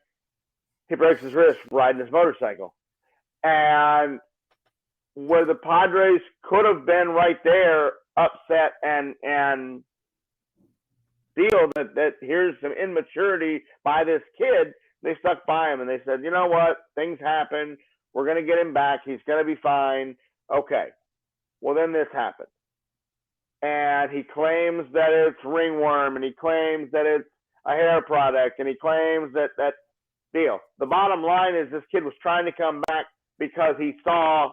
he breaks his wrist riding his motorcycle. And where the Padres could have been right there, upset and deal that here's some immaturity by this kid, they stuck by him and they said, you know what, things happen. We're going to get him back. He's going to be fine. Okay. Well, then this happened. And he claims that it's ringworm, and he claims that it's a hair product, and he claims that deal. The bottom line is this kid was trying to come back because he saw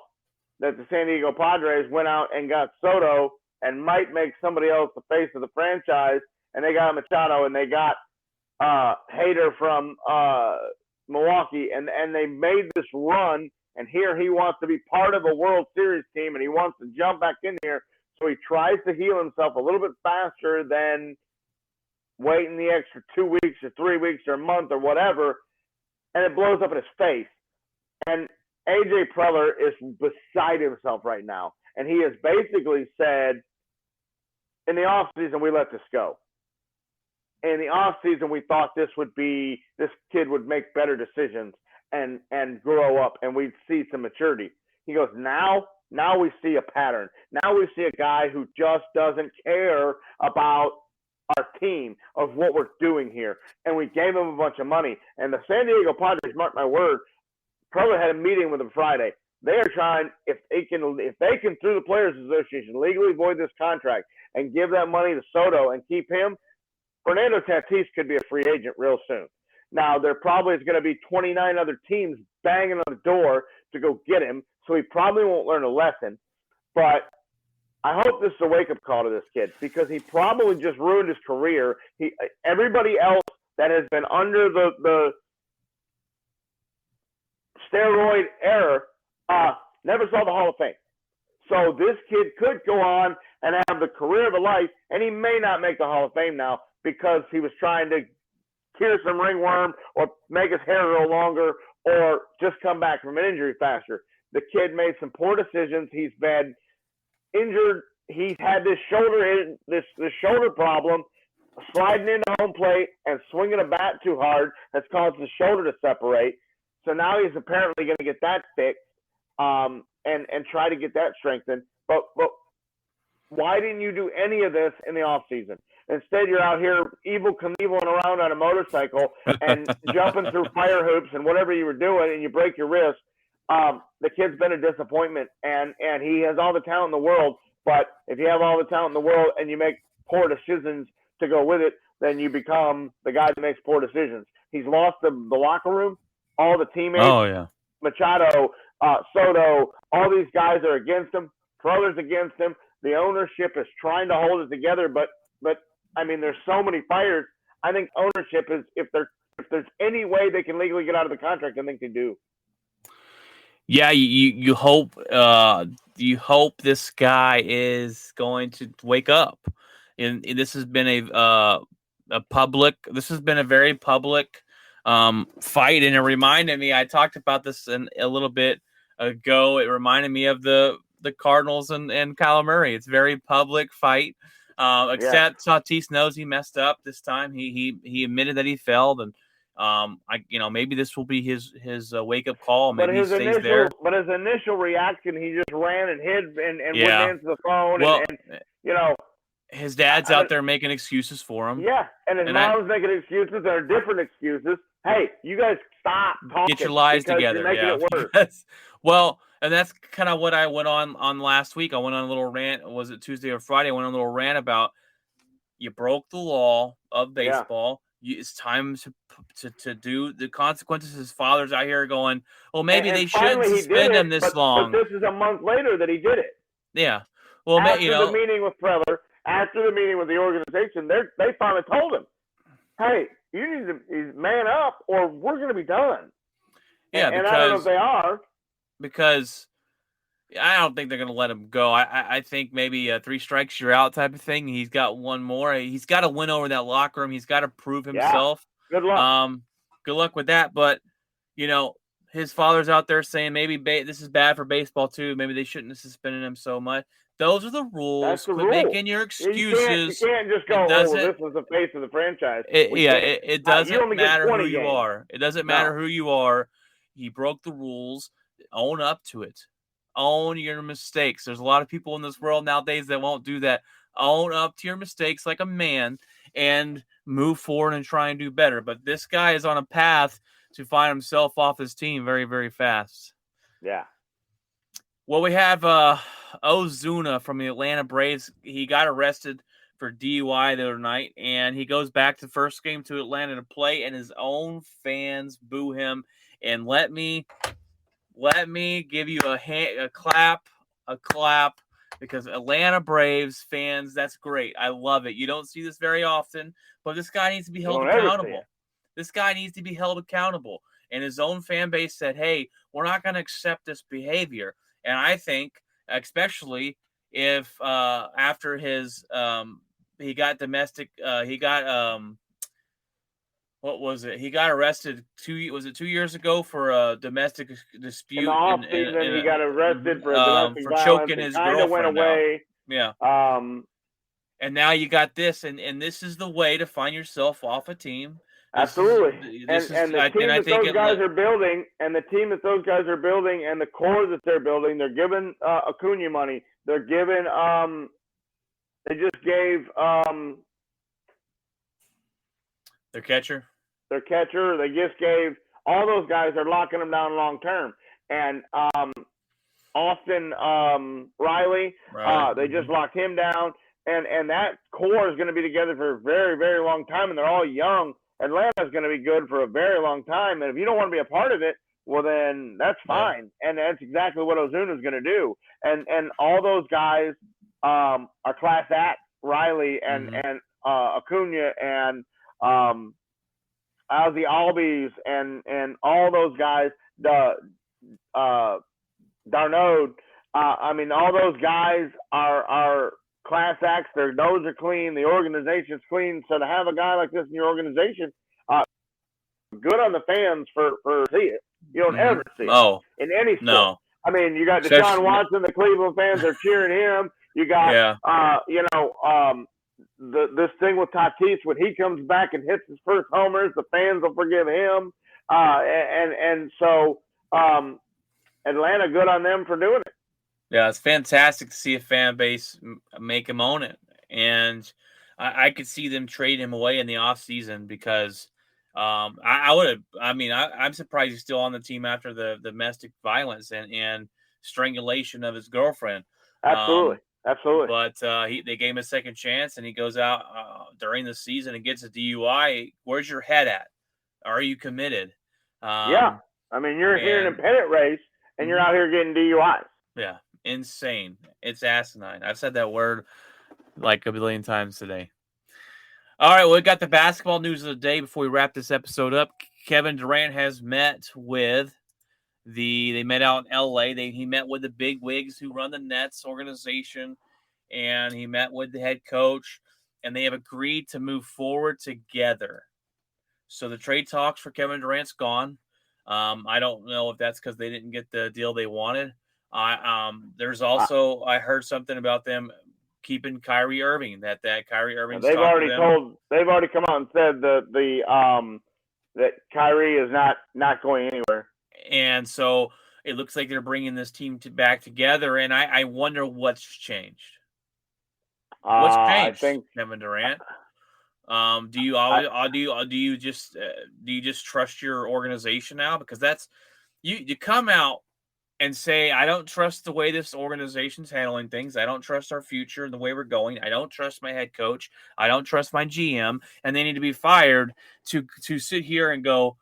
that the San Diego Padres went out and got Soto and might make somebody else the face of the franchise, and they got Machado, and they got Hader from Milwaukee, and they made this run, and here he wants to be part of a World Series team, and he wants to jump back in here, so he tries to heal himself a little bit faster than waiting the extra 2 weeks or 3 weeks or a month or whatever, and it blows up in his face. And AJ Preller is beside himself right now, and he has basically said, in the offseason, we let this go. In the offseason, we thought this kid would make better decisions and grow up, and we'd see some maturity. He goes, now we see a pattern. Now we see a guy who just doesn't care about our team, of what we're doing here. And we gave him a bunch of money. And the San Diego Padres, mark my word, probably had a meeting with him Friday. They are trying, if they can through the Players Association legally void this contract and give that money to Soto and keep him, Fernando Tatis could be a free agent real soon. Now, there probably is going to be 29 other teams banging on the door to go get him, so he probably won't learn a lesson. But I hope this is a wake-up call to this kid, because he probably just ruined his career. Everybody else that has been under the steroid era never saw the Hall of Fame. So this kid could go on and have the career of a life, and he may not make the Hall of Fame now because he was trying to cure some ringworm or make his hair grow longer or just come back from an injury faster. The kid made some poor decisions. He's been injured. He's had this shoulder problem. Sliding into home plate and swinging a bat too hard has caused the shoulder to separate. So now he's apparently going to get that fixed and try to get that strengthened. But why didn't you do any of this in the offseason? Instead, you're out here Evel Knieveling around on a motorcycle and jumping through fire hoops and whatever you were doing, and you break your wrist. The kid's been a disappointment, and he has all the talent in the world. But if you have all the talent in the world and you make poor decisions to go with it, then you become the guy that makes poor decisions. He's lost the locker room, all the teammates. Oh, yeah. Machado, Soto, all these guys are against him. Crowder's against him. The ownership is trying to hold it together, but I mean, there's so many fires. I think ownership is if there's any way they can legally get out of the contract, I think they do. Yeah, you hope this guy is going to wake up. And this has been a very public fight, and it reminded me. I talked about this a little bit ago. It reminded me of the Cardinals and Kyler Murray. It's a very public fight. Except Tatis knows he messed up this time. He admitted that he failed, and maybe this will be his wake up call. Maybe he stays there. But his initial reaction, he just ran and hid and wouldn't answer the phone. Well, and his dad's out there making excuses for him. Yeah, and his mom's making excuses that are different excuses. Hey, you guys stop talking. Get your lives together. You're making it worse. Well, and that's kind of what I went on last week. I went on a little rant. Was it Tuesday or Friday? I went on a little rant about you broke the law of baseball. Yeah. It's time to do the consequences. His father's out here going, well, maybe they shouldn't suspend him this long. But this is a month later that he did it. Yeah. Well, after the meeting with Preller, after the meeting with the organization, they finally told him, hey, you need to man up or we're going to be done. Yeah, and I don't know if they are. Because I don't think they're going to let him go. I think maybe 3 strikes, you're out type of thing. He's got one more. He's got to win over that locker room. He's got to prove himself. Yeah. Good luck. Good luck with that. But, his father's out there saying maybe this is bad for baseball too. Maybe they shouldn't have suspended him so much. Those are the rules. That's the Quit rule. making your excuses. You can't just go, this was the face of the franchise. It doesn't matter who you games. are. It doesn't matter who you are. He broke the rules. Own up to it. Own your mistakes. There's a lot of people in this world nowadays that won't do that. Own up to your mistakes like a man and move forward and try and do better. But this guy is on a path to find himself off his team very, very fast. Yeah. Well, we have Ozuna from the Atlanta Braves. He got arrested for DUI the other night, and he goes back to the first game to Atlanta to play, and his own fans boo him. And let me give you a clap, because Atlanta Braves fans, that's great. I love it. You don't see this very often, but this guy needs to be held accountable. This guy needs to be held accountable. And his own fan base said, hey, we're not going to accept this behavior. And I think, especially if after his he got domestic, what was it? He got arrested 2 years ago for a domestic dispute. In the offseason, he got arrested for domestic for violence. Choking his girlfriend. Went away. Yeah. And now you got this, and this is the way to find yourself off a team. Absolutely. And the team that those guys are building, and the core that they're building, they're giving Acuna money. They're giving they just gave their catcher. They just gave all those guys are locking them down long term. And Austin Riley, they just locked him down. And that core is going to be together for a very, very long time, and they're all young. Atlanta's going to be good for a very long time. And if you don't want to be a part of it, well, then that's fine. Yeah. And that's exactly what Ozuna's going to do. And all those guys are class act, Riley and Acuna and Ozzy Albies and all those guys, Darnold. I mean, all those guys are class acts. Their nose are clean. The organization's clean. So to have a guy like this in your organization, good on the fans for see it. You don't ever see it in any sport. No. I mean, you got Deshaun Watson. The Cleveland fans are cheering him. You got, this thing with Tatis when he comes back and hits his first homers, the fans will forgive him. So Atlanta, good on them for doing it. Yeah, it's fantastic to see a fan base make him own it. And I could see them trade him away in the offseason because I'm surprised he's still on the team after the domestic violence and strangulation of his girlfriend. Absolutely. But they gave him a second chance, and he goes out during the season and gets a DUI. Where's your head at? Are you committed? Yeah. I mean, you're here in a pennant race, and you're out here getting DUIs. Yeah. Insane. It's asinine. I've said that word like a billion times today. All right, well, we got the basketball news of the day before we wrap this episode up. Kevin Durant has met with they met out in LA. He met with the big wigs who run the Nets organization, and he met with the head coach, and they have agreed to move forward together. So the trade talks for Kevin Durant's gone. I don't know if that's because they didn't get the deal they wanted. There's also I heard something about them keeping Kyrie Irving. That Kyrie Irving. They've already come out and said that Kyrie is not going anywhere. And so it looks like they're bringing this team back together. And I wonder what's changed. What's changed, I think, Kevin Durant? Do you just trust your organization now? Because that's you come out and say, I don't trust the way this organization's handling things. I don't trust our future and the way we're going. I don't trust my head coach. I don't trust my GM. And they need to be fired to sit here and go,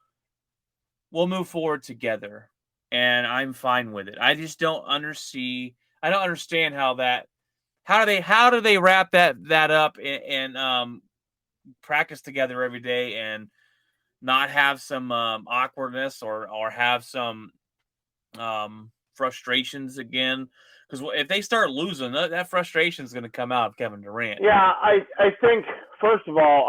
we'll move forward together. And I'm fine with it. I just don't understand how do they wrap that up and practice together every day and not have some awkwardness or have some frustrations again, because if they start losing, that frustration is going to come out of Kevin Durant. Yeah, I think first of all,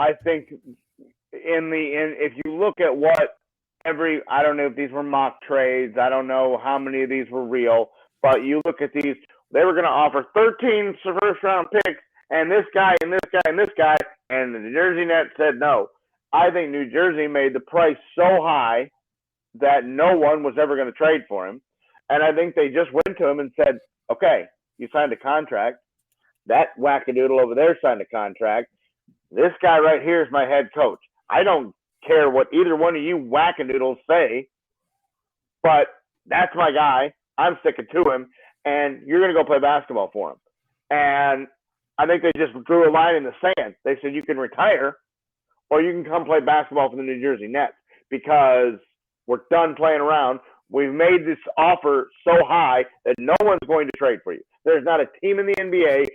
if you look at what I don't know if these were mock trades, I don't know how many of these were real, but you look at these, they were going to offer 13 first round picks and this guy and this guy and this guy, and the New Jersey Nets said no. I think New Jersey made the price so high that no one was ever going to trade for him. And I think they just went to him and said, okay, you signed a contract. That wackadoodle over there signed a contract. This guy right here is my head coach. I don't care what either one of you wackadoodles say, but that's my guy. I'm sticking to him, and you're going to go play basketball for him. And I think they just drew a line in the sand. They said you can retire or you can come play basketball for the New Jersey Nets because we're done playing around. We've made this offer so high that no one's going to trade for you. There's not a team in the NBA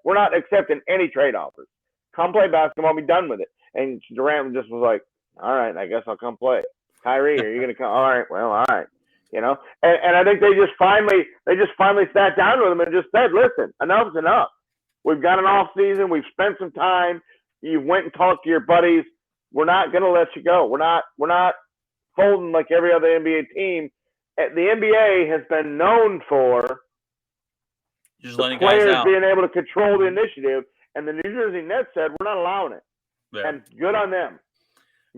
we're not accepting any trade offers. Come play basketball and be done with it. And Durant just was like, all right, I guess I'll come play. Kyrie, are you going to come? All right, well, all right. You know, and I think they just finally sat down with him and just said, listen, enough's enough. We've got an off season. We've spent some time. You went and talked to your buddies. We're not going to let you go. We're not folding like every other NBA team. The NBA has been known for just the players being able to control the initiative, and the New Jersey Nets said, we're not allowing it. Yeah. And good on them.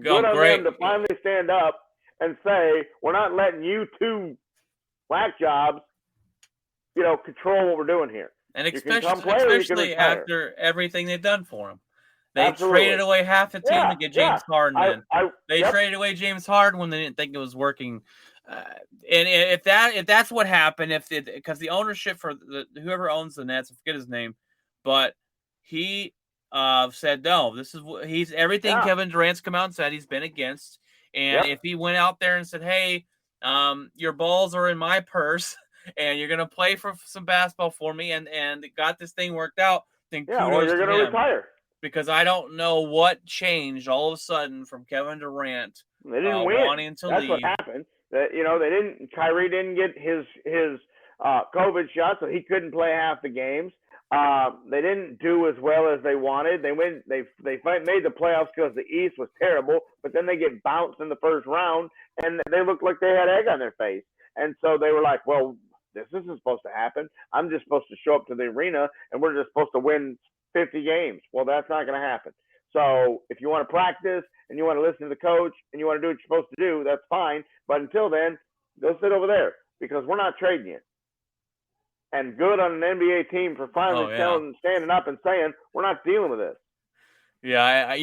Good on them to finally stand up and say, we're not letting you two whack jobs, control what we're doing here. And especially after everything they've done for him. They traded away half the team to get James Harden in. They traded away James Harden when they didn't think it was working. And if that's what happened, because the ownership for whoever owns the Nets, I forget his name, but he said no. This is he's everything Kevin Durant's come out and said he's been against. And if he went out there and said, "Hey, your balls are in my purse, and you're gonna play for some basketball for me," and got this thing worked out, then kudos or you're gonna retire. because I don't know what changed all of a sudden from Kevin Durant They didn't win. wanting to That's leave. what happened. That they didn't. Kyrie didn't get his COVID shot, so he couldn't play half the games. They didn't do as well as they wanted. They made the playoffs because the East was terrible, but then they get bounced in the first round, and they looked like they had egg on their face. And so they were like, well, this isn't supposed to happen. I'm just supposed to show up to the arena, and we're just supposed to win 50 games. Well, that's not going to happen. So if you want to practice and you want to listen to the coach and you want to do what you're supposed to do, that's fine. But until then, go sit over there because we're not trading you. And good on an NBA team for finally standing up and saying, we're not dealing with this. Yeah,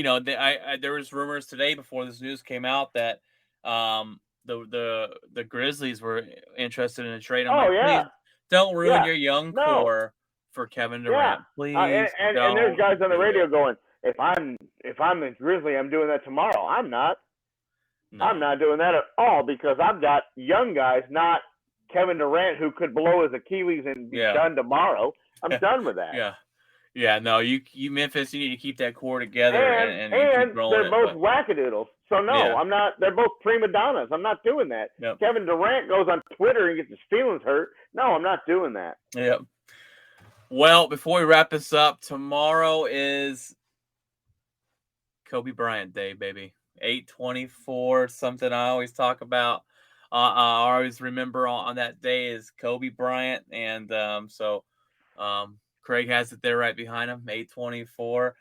there was rumors today before this news came out that the Grizzlies were interested in a trade. I'm please don't ruin your young core for Kevin Durant. Please. And there's guys on the radio going, if I'm the Grizzly, I'm doing that tomorrow. I'm not. No. I'm not doing that at all because I've got young guys, not Kevin Durant, who could blow his Achilles and be done tomorrow. I'm done with that. Yeah. No, you Memphis, you need to keep that core together and keep they're both wackadoodles. So no, I'm not. They're both prima donnas. I'm not doing that. Yep. Kevin Durant goes on Twitter and gets his feelings hurt. No, I'm not doing that. Yep. Well, before we wrap this up, tomorrow is Kobe Bryant Day, baby. 8/24, something I always talk about. I always remember on that day is Kobe Bryant, and so Craig has it there right behind him. 8/24.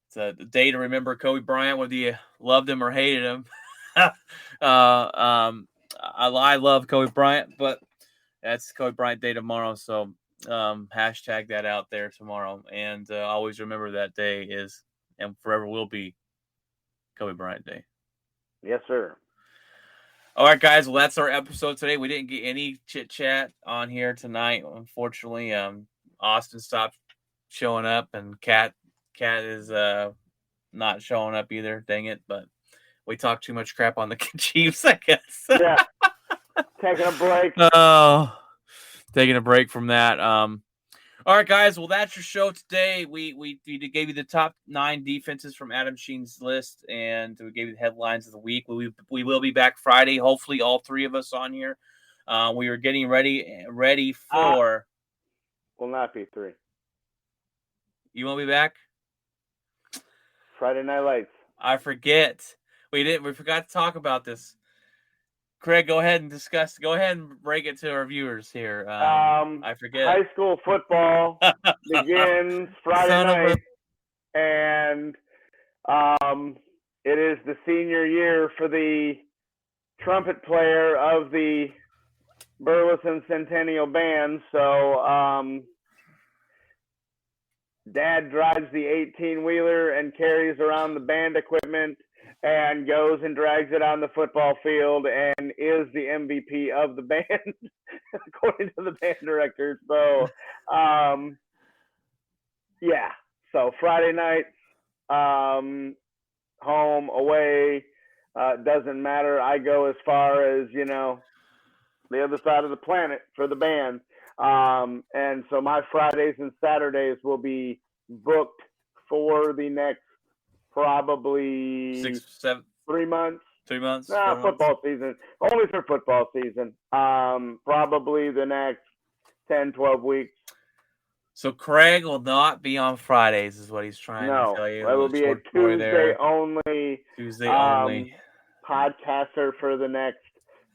It's a day to remember Kobe Bryant, whether you loved him or hated him. I love Kobe Bryant, but that's Kobe Bryant Day tomorrow. So hashtag that out there tomorrow, and always remember that day is and forever will be Kobe Bryant Day. Yes, sir. All right, guys. Well, that's our episode today. We didn't get any chit chat on here tonight, unfortunately. Austin stopped showing up, and Kat is not showing up either. Dang it! But we talked too much crap on the Chiefs, I guess. Yeah. Taking a break. Oh, taking a break from that. All right, guys. Well, that's your show today. We gave you the top 9 defenses from Adam Scheins' list, and we gave you the headlines of the week. We will be back Friday. Hopefully, all 3 of us on here. We are getting ready for. Will not be 3. You won't be back? Friday Night Lights. I forget. We forgot to talk about this. Craig, go ahead and discuss. Go ahead and break it to our viewers here. I forget. High school football begins Friday night, and it is the senior year for the trumpet player of the Burleson Centennial Band. So Dad drives the 18-wheeler and carries around the band equipment and goes and drags it on the football field and is the MVP of the band, according to the band director. So, So Friday night, home, away, doesn't matter. I go as far as, the other side of the planet for the band. And so my Fridays and Saturdays will be booked for the next probably 3 months. 3 months? Football season. Only for football season. Probably the next 10, 12 weeks. So Craig will not be on Fridays is what he's trying to tell you. No, it will be a Tuesday only podcaster for the next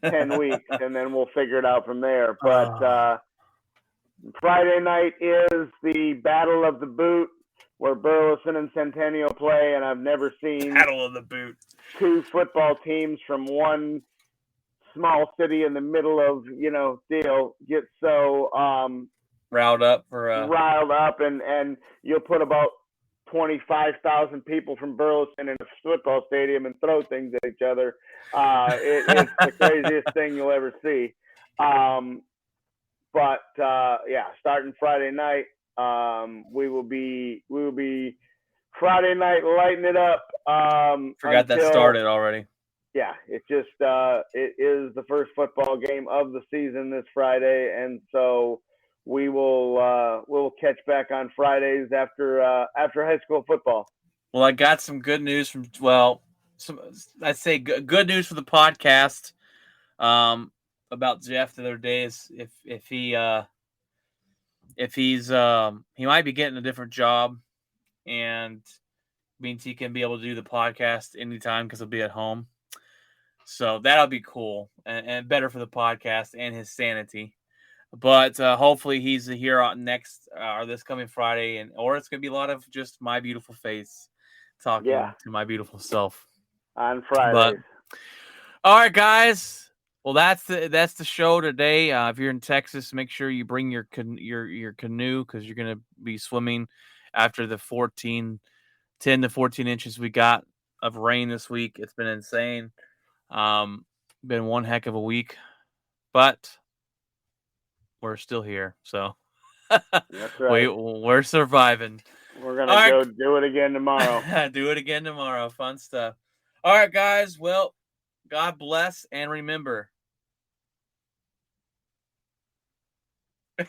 10 weeks, and then we'll figure it out from there. But Friday night is the Battle of the Boot, where Burleson and Centennial play, and I've never seen Battle of the Boot. 2 football teams from one small city in the middle of, deal get so riled up and you'll put about 25,000 people from Burleson in a football stadium and throw things at each other. It's the craziest thing you'll ever see. Starting Friday night, we will be Friday night lighting it up. Forgot that started already. Yeah, it is the first football game of the season this Friday, and so we'll catch back on Fridays after high school football. Well, I got some good news from I'd say good news for the podcast. About Jeff the other day is if he's he might be getting a different job, and means he can be able to do the podcast anytime because he'll be at home. So that'll be cool and better for the podcast and his sanity. But hopefully he's here on next or this coming Friday, or it's gonna be a lot of just my beautiful face talking to my beautiful self on Fridays. But all right, guys. Well, that's the show today. If you're in Texas, make sure you bring your canoe because you're gonna be swimming after the 10 to 14 inches we got of rain this week. It's been insane. Been one heck of a week, but we're still here. So that's right. We're surviving. We're gonna go do it again tomorrow. Do it again tomorrow. Fun stuff. All right, guys. Well, God bless, and remember,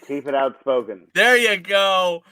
keep it outspoken. There you go.